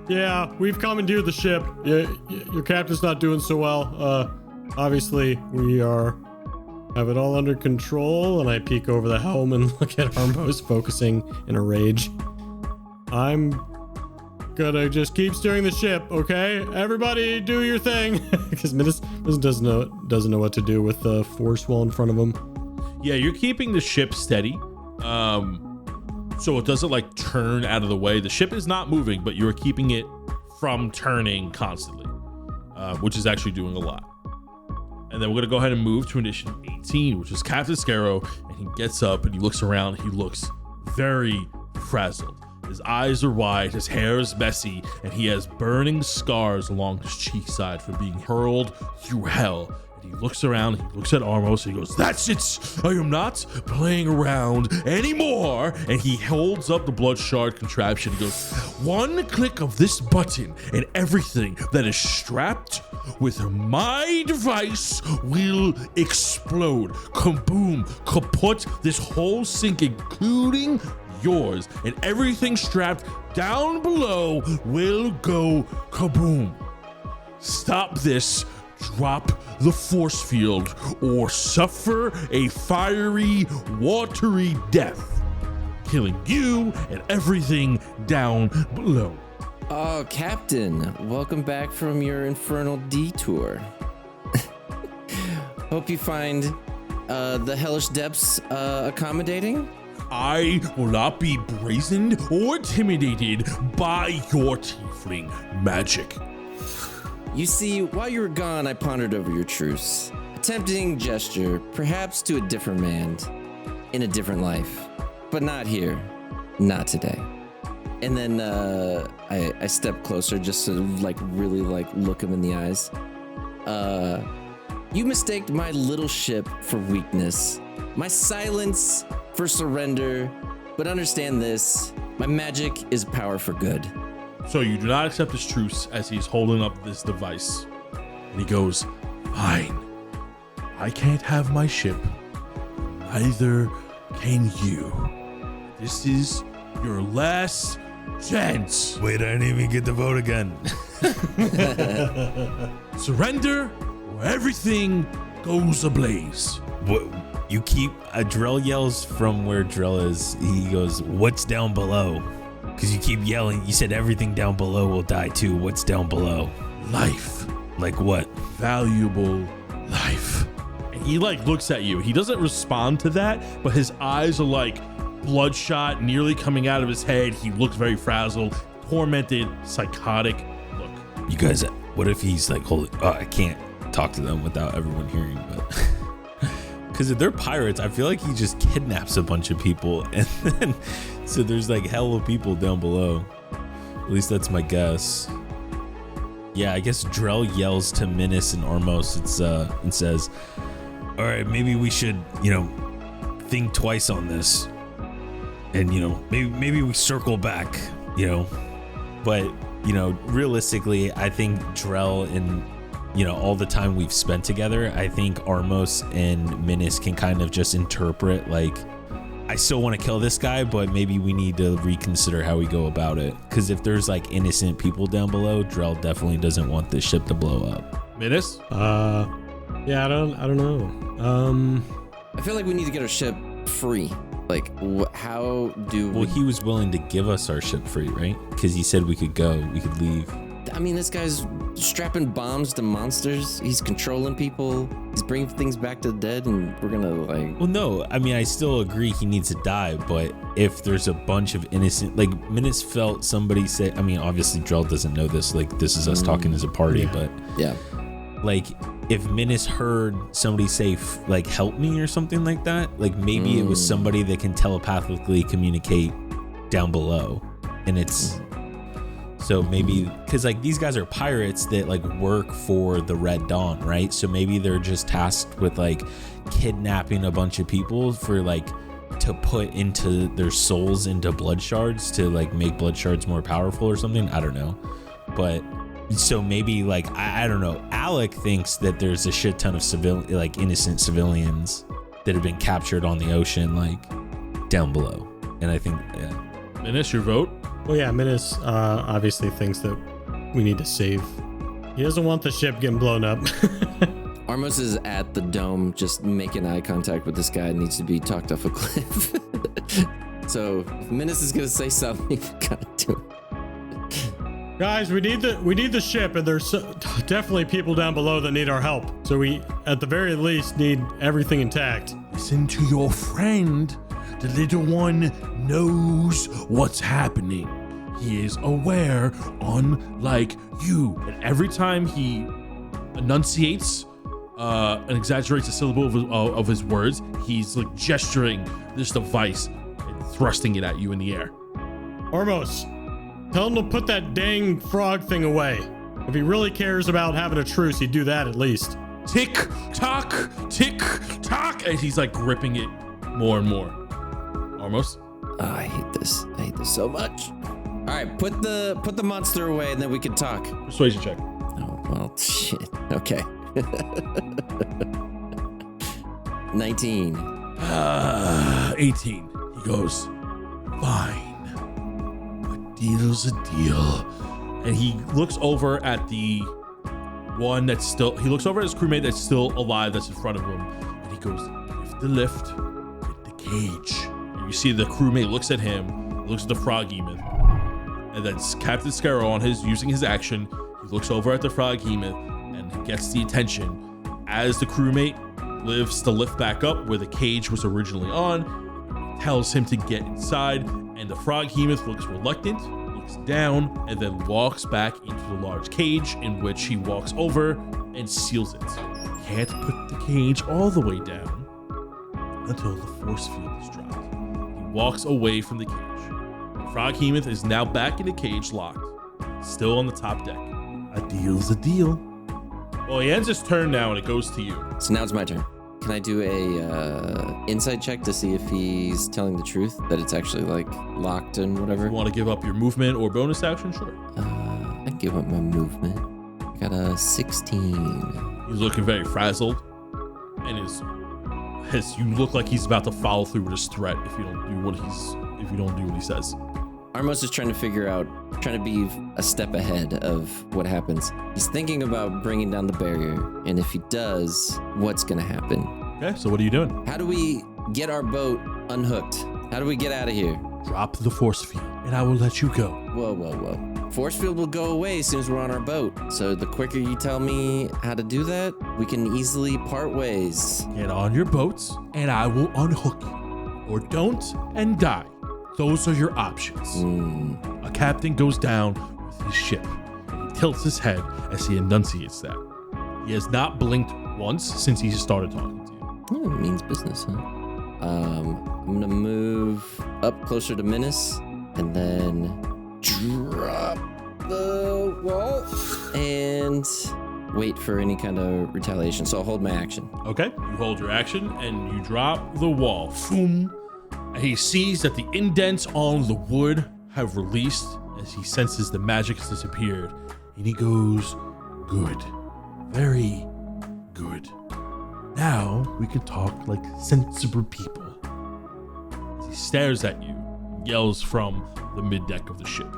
Yeah, we've commandeered the ship. Your captain's not doing so well. Obviously, we have it all under control, and I peek over the helm and look at Armos focusing in a rage. I'm gonna just keep steering the ship, okay? Everybody do your thing. Because Minnis doesn't know what to do with the force wall in front of him. Yeah, you're keeping the ship steady. So it doesn't like turn out of the way. The ship is not moving, but you're keeping it from turning constantly, which is actually doing a lot. And then we're gonna go ahead and move to initiative 18, which is Captain Scarrow, and he gets up and he looks around. He looks very frazzled. His eyes are wide, his hair is messy, and he has burning scars along his cheek side from being hurled through hell. And he looks around, he looks at Armos, and he goes, "That's it! I am not playing around anymore!" And he holds up the blood shard contraption. He goes, "One click of this button, and everything that is strapped with my device will explode. Kaboom, kaput, this whole sink, including yours, and everything strapped down below will go kaboom. Stop this, drop the force field, or suffer a fiery, watery death, killing you and everything down below." Oh, Captain, welcome back from your infernal detour. Hope you find the hellish depths accommodating. I will not be brazened or intimidated by your tiefling magic. You see, while you were gone, I pondered over your truce. A tempting gesture, perhaps to a different man, in a different life. But not here. Not today. And then I stepped closer just to really look him in the eyes. You mistaked my little ship for weakness, my silence for surrender, but understand this, my magic is power for good. So you do not accept his truce as he's holding up this device. And he goes, fine. I can't have my ship. Neither can you. This is your last chance. Wait, I didn't even get to vote again. Surrender or everything goes ablaze. What you keep? Drell yells from where Drell is. He goes, "What's down below?" Because you keep yelling. You said everything down below will die too. What's down below? Life. Like what? Valuable life. And he looks at you. He doesn't respond to that, but his eyes are bloodshot, nearly coming out of his head. He looks very frazzled, tormented, psychotic look. You guys, what if he's holy? Oh, I can't talk to them without everyone hearing, but because if they're pirates, I feel like he just kidnaps a bunch of people, and then so there's hell of people down below. At least that's my guess. Yeah, I guess Drell yells to Minnis and Armos. And says, "All right, maybe we should, think twice on this, and maybe we circle back, But realistically, I think Drell and all the time we've spent together, I think Armos and Minnis can kind of just interpret I still want to kill this guy, but maybe we need to reconsider how we go about it. Because if there's innocent people down below, Drell definitely doesn't want this ship to blow up." Minnis? Yeah, I don't know. I feel like we need to get our ship free. How do Well, he was willing to give us our ship free, right? Because he said we could go, we could leave. I mean, this guy's strapping bombs to monsters. He's controlling people. He's bringing things back to the dead, and we're gonna Well, no, I mean, I still agree he needs to die, but if there's a bunch of innocent, Minnis felt somebody say, I mean, obviously Drell doesn't know this, this is us talking as a party, but yeah. If Minnis heard somebody say, help me or something like that, maybe it was somebody that can telepathically communicate down below. And it's, so maybe, because these guys are pirates that work for the Red Dawn, right? So maybe they're just tasked with kidnapping a bunch of people for to put into their souls into blood shards to make blood shards more powerful or something. I don't know. But so maybe I don't know. Alec thinks that there's a shit ton of innocent civilians that have been captured on the ocean down below. And I think, yeah. Minnis, your vote? Well, yeah, Minnis obviously thinks that we need to save. He doesn't want the ship getting blown up. Armos is at the dome, just making eye contact with this guy. Needs to be talked off a cliff. So if Minnis is gonna say something, we gotta do it. Guys, we need the ship, and there's definitely people down below that need our help. So we, at the very least, need everything intact. Listen to your friend. The little one knows what's happening. He is aware, unlike you. And every time he enunciates and exaggerates a syllable of his words, he's gesturing this device and thrusting it at you in the air. Armos, tell him to put that dang frog thing away. If he really cares about having a truce, he'd do that at least. Tick tock, and he's gripping it more and more. Armos? Oh, I hate this. I hate this so much. All right, put the monster away, and then we can talk. Persuasion check. Oh well, shit. Okay. 19. 18. He goes, fine. A deal's a deal. And he looks over at the one that's still, he looks over at his crewmate that's still alive, that's in front of him. And he goes, lift the lift, get the cage. And you see the crewmate looks at him, looks at the frog demon. And then Captain Scarrow using his action, he looks over at the frog demon and gets the attention as the crewmate lifts the lift back up where the cage was originally on, tells him to get inside, and the froghemoth looks reluctant, looks down, and then walks back into the large cage, in which he walks over and seals it. Can't put the cage all the way down until the force field is dropped. He walks away from the cage. The froghemoth is now back in the cage, locked, still on the top deck. A deal's a deal. Well, he ends his turn now, and it goes to you. So now it's my turn. Can I do a insight check to see if he's telling the truth, that it's actually like locked and whatever? You want to give up your movement or bonus action? Sure. I can give up my movement. I got a 16. He's looking very frazzled, and you look like he's about to follow through with his threat if you don't do what he says. Armos is trying to be a step ahead of what happens. He's thinking about bringing down the barrier, and if he does, what's gonna happen? Okay, so what are you doing? How do we get our boat unhooked? How do we get out of here? Drop the force field, and I will let you go. Whoa. Force field will go away as soon as we're on our boat. So the quicker you tell me how to do that, we can easily part ways. Get on your boats, and I will unhook you. Or don't and die. Those are your options. A captain goes down with his ship. He tilts his head as he enunciates that. He has not blinked once since he started talking to you. Oh, it means business, huh? I'm gonna move up closer to Minnis and then drop the wall and wait for any kind of retaliation. So I'll hold my action. Okay, you hold your action and you drop the wall. Boom. And he sees that the indents on the wood have released as he senses the magic has disappeared. And he goes, good. Very good. Now we can talk like sensible people. As he stares at you, yells from the mid-deck of the ship.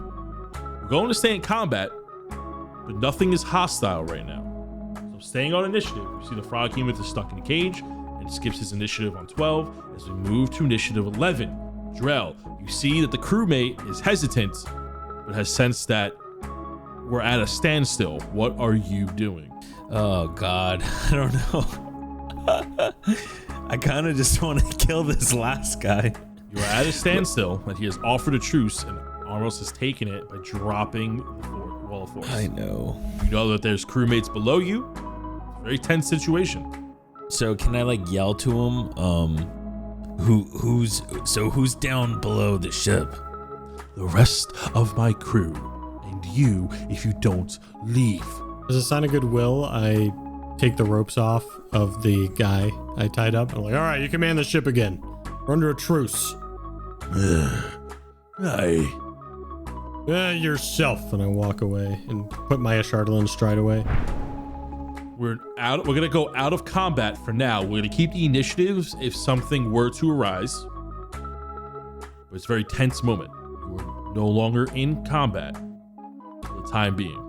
We're going to stay in combat, but nothing is hostile right now. So staying on initiative, you see the froghemoth is stuck in a cage and skips his initiative on 12 as we move to initiative 11. Drell, you see that the crewmate is hesitant, but has sensed that we're at a standstill. What are you doing? Oh, God. I don't know. I kind of just want to kill this last guy. You are at a standstill, and he has offered a truce, and Armos has taken it by dropping the wall of force. I know. You know that there's crewmates below you. It's a very tense situation. So can I like yell to him? Who's down below the ship? The rest of my crew, and you if you don't leave. As a sign of goodwill, I take the ropes off of the guy I tied up. I'm like, all right, you can man the ship again. We're under a truce. Yourself. And I walk away and put my Ashardalin stride away. We're gonna go out of combat for now. We're gonna keep the initiatives if something were to arise. But it's a very tense moment. We're no longer in combat for the time being.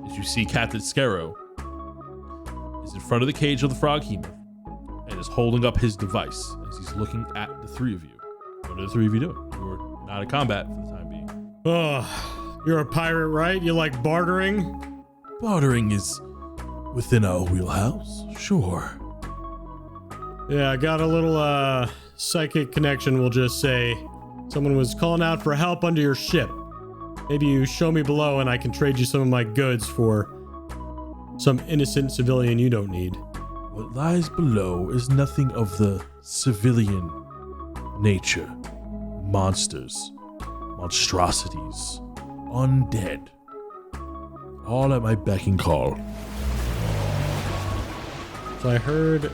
As you see, Captain Scarrow is in front of the cage of the froghemoth and is holding up his device as he's looking at the three of you. What are the three of you doing? You're not in combat for the time being. Oh, you're a pirate, right? You like bartering? Bartering is within our wheelhouse, sure. Yeah, I got a little psychic connection, we'll just say. Someone was calling out for help under your ship. Maybe you show me below and I can trade you some of my goods for some innocent civilian you don't need. What lies below is nothing of the civilian nature. Monsters, monstrosities, undead. All at my beck and call. So I heard,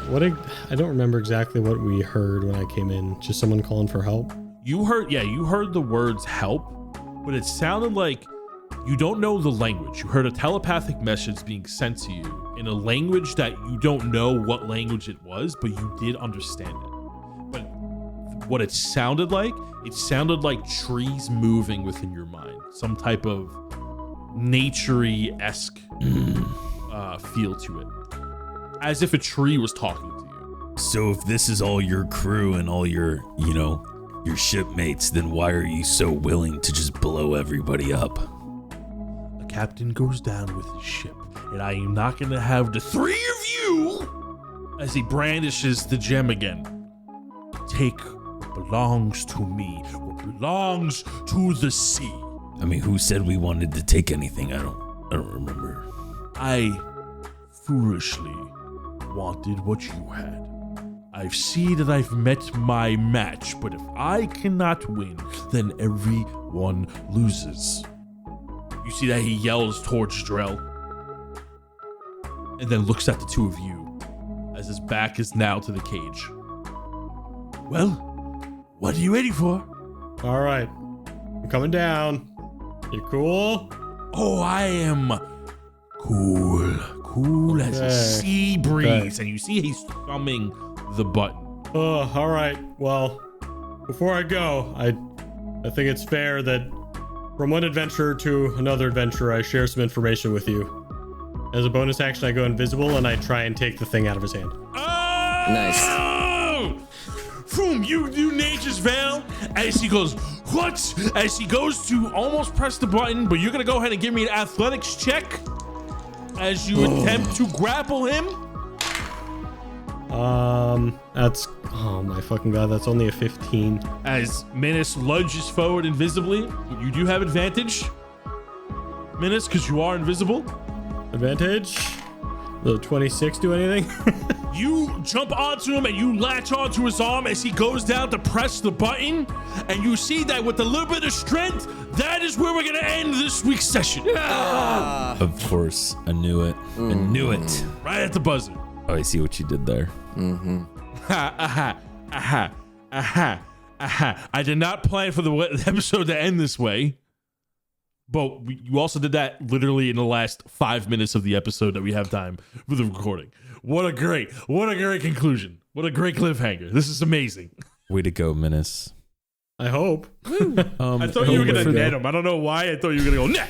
I don't remember exactly what we heard when I came in. Just someone calling for help? You heard the words help, but it sounded like you don't know the language. You heard a telepathic message being sent to you in a language that you don't know what language it was, but you did understand it. But what it sounded like trees moving within your mind. Some type of nature-y-esque feel to it. As if a tree was talking to you. So if this is all your crew and all your shipmates, then why are you so willing to just blow everybody up? The captain goes down with his ship, and I am not going to have the three of you, as he brandishes the gem again, take belongs to me, what belongs to the sea. I mean, who said we wanted to take anything? I don't remember. I foolishly wanted what you had. I see that I've met my match, but if I cannot win, then everyone loses. You see that he yells towards Drell and then looks at the two of you as his back is now to the cage. Well, what are you waiting for? All right. I'm coming down. You cool? Oh, I am cool as a sea breeze. And you see he's thumbing the button. Oh, all right. Well, before I go, I think it's fair that from one adventure to another adventure, I share some information with you. As a bonus action, I go invisible and I try and take the thing out of his hand. Oh! Nice. Boom, you nature's veil. As he goes, what? As he goes to almost press the button, but you're going to go ahead and give me an athletics check as you attempt to grapple him. That's, oh my fucking god, that's only a 15. As Minnis lunges forward invisibly, you do have advantage, Minnis, because you are invisible. Advantage? Will 26 do anything? You jump onto him and you latch onto his arm as he goes down to press the button, and you see that with a little bit of strength, that is where we're going to end this week's session. Of course, I knew it. I knew it. Right at the buzzer. Oh, I see what you did there. I did not plan for the episode to end this way, but you also did that literally in the last 5 minutes of the episode that we have time for the recording. What a great conclusion. What a great cliffhanger. This is amazing. Way to go, Minnis. I hope. I thought you were going to net him. I don't know why. I thought you were going to go, net.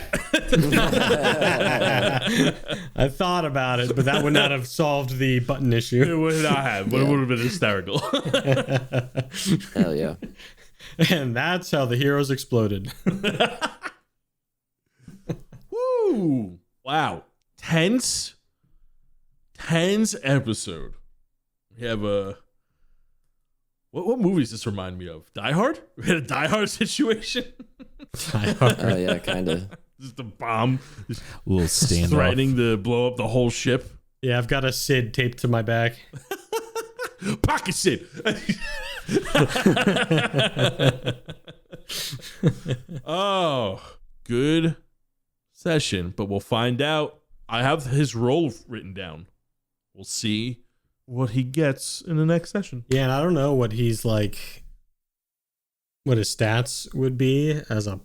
I thought about it, but that would not have solved the button issue. It would not have, but it would have been hysterical. Hell yeah. And that's how the heroes exploded. Woo! Wow. Tense episode. We have a... What movies does this remind me of? Die Hard? We had a Die Hard situation. Oh yeah, kind of. Just a bomb. A little standoff. Threatening to blow up the whole ship. Yeah, I've got a Sid taped to my back. Pocket Sid. Oh, good session, but we'll find out. I have his role written down. We'll see what he gets in the next session. Yeah, and I don't know what he's like, what his stats would be as a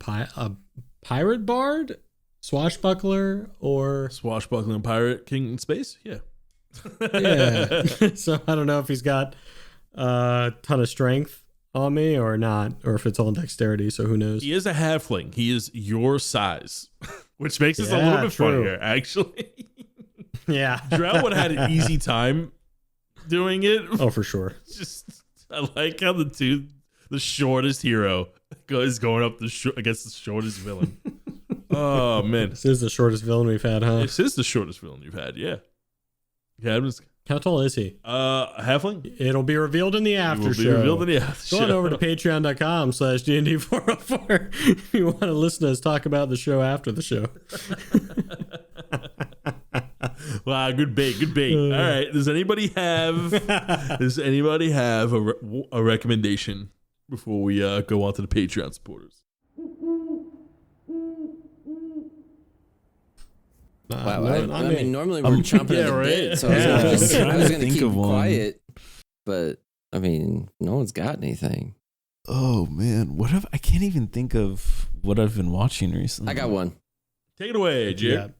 pirate bard, swashbuckler, or Swashbuckling pirate king in space? Yeah. yeah. So I don't know if he's got a ton of strength on me or not, or if it's all dexterity. So who knows? He is a halfling. He is your size, which makes this a little bit funnier, actually. Yeah. Drell would have had an easy time doing it. Oh, for sure. Just, I like how the shortest hero is going up against the shortest villain. Oh man, This is the shortest villain we've had, huh? this is the shortest villain you've had. Yeah. How tall is he? Halfling. It'll be revealed in the after Will show. be revealed in the after Go on show. over to patreon.com/DND404 if you want to listen to us talk about the show after the show. Wow, good bait. All right. Does anybody have a recommendation before we go on to the Patreon supporters? Wow, I mean, normally we're chomping at the bit, so I was going to keep quiet, but I mean, no one's got anything. Oh man, I can't even think of what I've been watching recently. I got one. Take it away, Jared.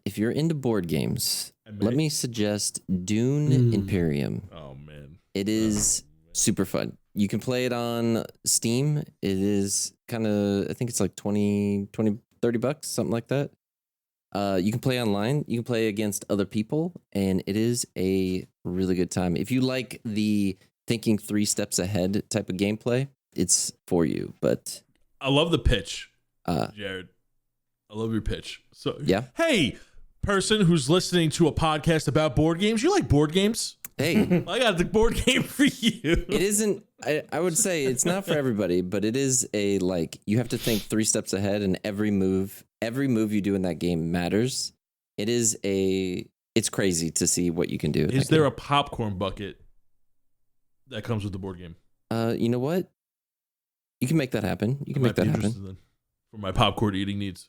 If you're into board games, let me suggest Dune Imperium. Oh man, it is super fun. You can play it on Steam. It is kind of, I think it's like $30, something like that. You can play online. You can play against other people, and it is a really good time. If you like the thinking 3 steps ahead type of gameplay, it's for you. But I love the pitch, Jared. I love your pitch. So yeah. Hey, person who's listening to a podcast about board games, you like board games? Hey, I got the board game for you. it isn't. I would say it's not for everybody, but it is a like you have to think 3 steps ahead, and every move you do in that game matters. It's crazy to see what you can do. Is there a popcorn bucket that comes with the board game? You know what? You can make that happen. You can Might make that be happen. interested then for my popcorn eating needs.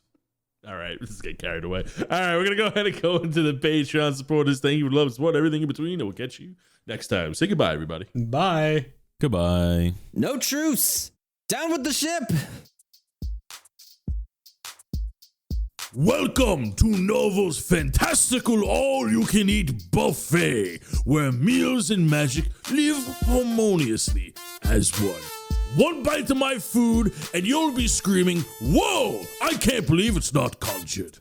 All right, let's get carried away. All right, we're going to go ahead and go into the Patreon supporters. Thank you for love, support, everything in between. And we'll catch you next time. Say goodbye, everybody. Bye. Goodbye. No truce. Down with the ship. Welcome to Novo's fantastical all-you-can-eat buffet, where meals and magic live harmoniously as one. One bite of my food, and you'll be screaming, "Whoa! I can't believe it's not conjured."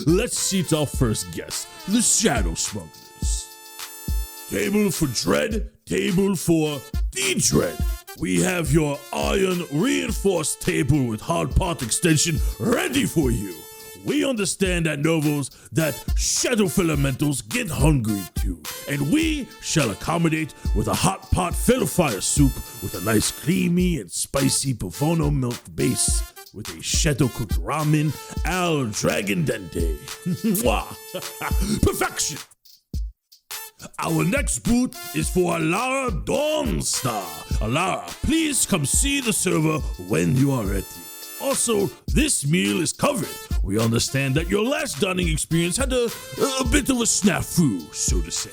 Let's seat our first guest, the Shadow Smugglers. Table for Dread, table for D-Dread. We have your iron reinforced table with hard pot extension ready for you. We understand at Novos that Shadowfell elementals get hungry too, and we shall accommodate with a hot pot fire soup with a nice creamy and spicy Pavono milk base with a shadow cooked ramen al dragon dente. Mwah. Perfection. Our next boot is for Alara Dawnstar. Alara, please come see the server when you are ready. Also, this meal is covered. We understand that your last dining experience had a bit of a snafu, so to say,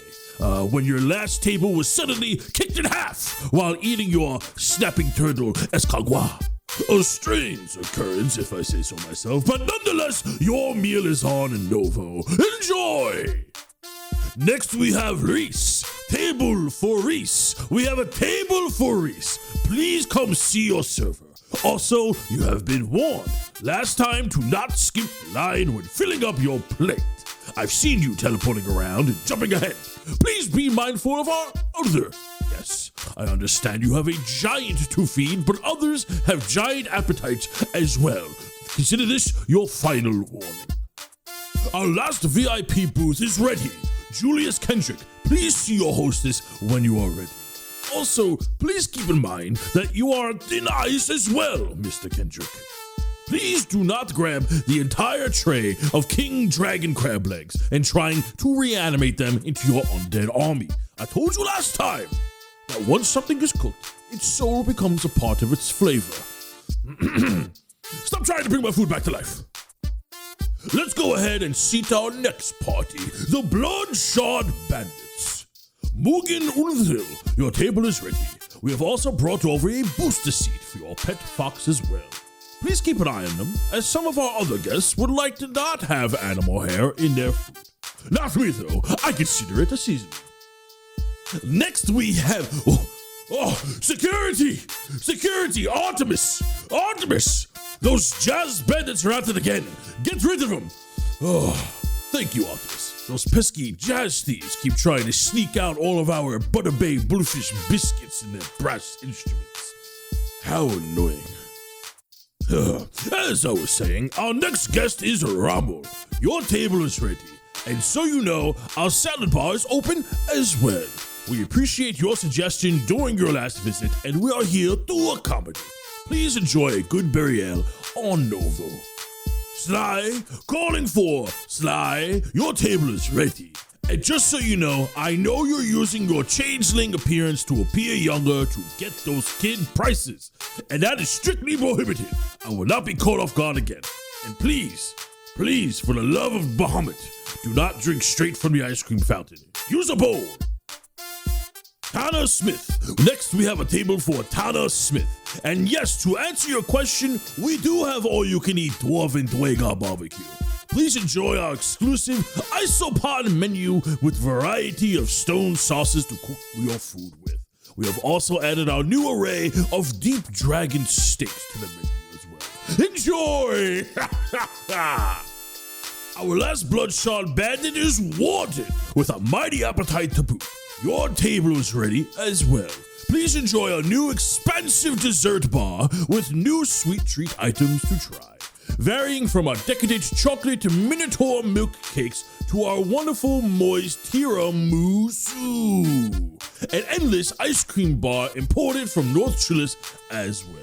when your last table was suddenly kicked in half while eating your snapping turtle escargot. A strange occurrence, if I say so myself, but nonetheless, your meal is on Novo. Enjoy! Next, we have Reese. Table for Reese. We have a table for Reese. Please come see your server. Also, you have been warned last time to not skip the line when filling up your plate. I've seen you teleporting around and jumping ahead. Please be mindful of our other. Yes, I understand you have a giant to feed, but others have giant appetites as well. Consider this your final warning. Our last VIP booth is ready. Julius Kendrick, please see your hostess when you are ready. Also, please keep in mind that you are thin ice as well, Mr. Kendrick. Please do not grab the entire tray of King Dragon crab legs and trying to reanimate them into your undead army. I told you last time that once something is cooked, its soul becomes a part of its flavor. Stop trying to bring my food back to life. Let's go ahead and seat our next party, the Bloodshot Bandits. Mugen Unthil, your table is ready. We have also brought over a booster seat for your pet fox as well. Please keep an eye on them, as some of our other guests would like to not have animal hair in their food. Not me though, I consider it a season. Next we have, security! Security, Artemis! Artemis! Those jazz bandits are at it again. Get rid of them. Oh, thank you, Artemis. Those pesky jazz thieves keep trying to sneak out all of our Butter Bay Bluefish biscuits in their brass instruments. How annoying. As I was saying, our next guest is Rommel. Your table is ready. And so you know, our salad bar is open as well. We appreciate your suggestion during your last visit, and we are here to accommodate. Please enjoy a good burial on Novo. Sly, calling for Sly, your table is ready. And just so you know, I know you're using your changeling appearance to appear younger to get those kid prices. And that is strictly prohibited. I will not be caught off guard again. And please, please, for the love of Bahamut, do not drink straight from the ice cream fountain. Use a bowl. Tana Smith. Next, we have a table for Tana Smith. And yes, to answer your question, we do have all-you-can-eat Dwarven Dwagar barbecue. Please enjoy our exclusive isopod menu with variety of stone sauces to cook your food with. We have also added our new array of deep dragon steaks to the menu as well. Enjoy! Our last Bloodshot Bandit is Warden with a mighty appetite to boot. Your table is ready as well. Please enjoy our new expansive dessert bar with new sweet treat items to try. varying from our decadent chocolate Minotaur milk cakes to our wonderful moist tiramisu, an endless ice cream bar imported from North Chilis as well.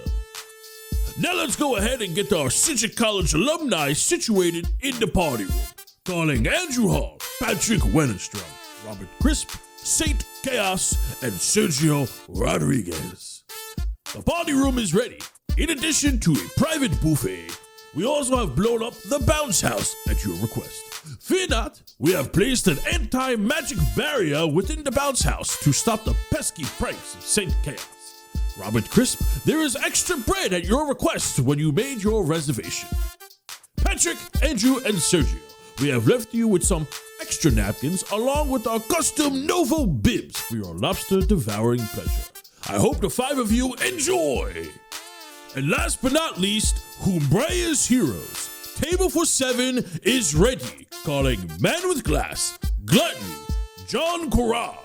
Now let's go ahead and get our Cincinnati College alumni situated in the party room, calling Andrew Hall, Patrick Wennerstrom, Robert Crisp, Saint Chaos, and Sergio Rodriguez. The party room is ready. In addition to a private buffet, we also have blown up the bounce house at your request. Fear not, we have placed an anti-magic barrier within the bounce house to stop the pesky pranks of Saint Chaos. Robert Crisp, there is extra bread at your request when you made your reservation. Patrick, Andrew, and Sergio, we have left you with some extra napkins along with our custom Novo bibs for your lobster devouring pleasure. I hope the 5 of you enjoy. And last but not least, Humbraya's Heroes. Table for 7 is ready, calling Man with Glass, Gluttony, John Corral,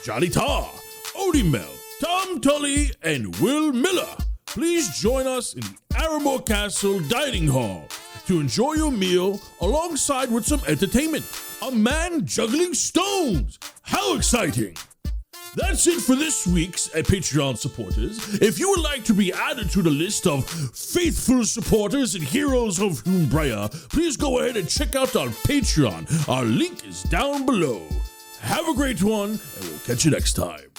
Johnny Tar, Odie Mel, Tom Tully, and Will Miller. Please join us in the Armos Castle Dining Hall to enjoy your meal alongside with some entertainment. A man juggling stones. How exciting! That's it for this week's Patreon supporters. If you would like to be added to the list of faithful supporters and heroes of Humbraya, please go ahead and check out our Patreon. Our link is down below. Have a great one, and we'll catch you next time.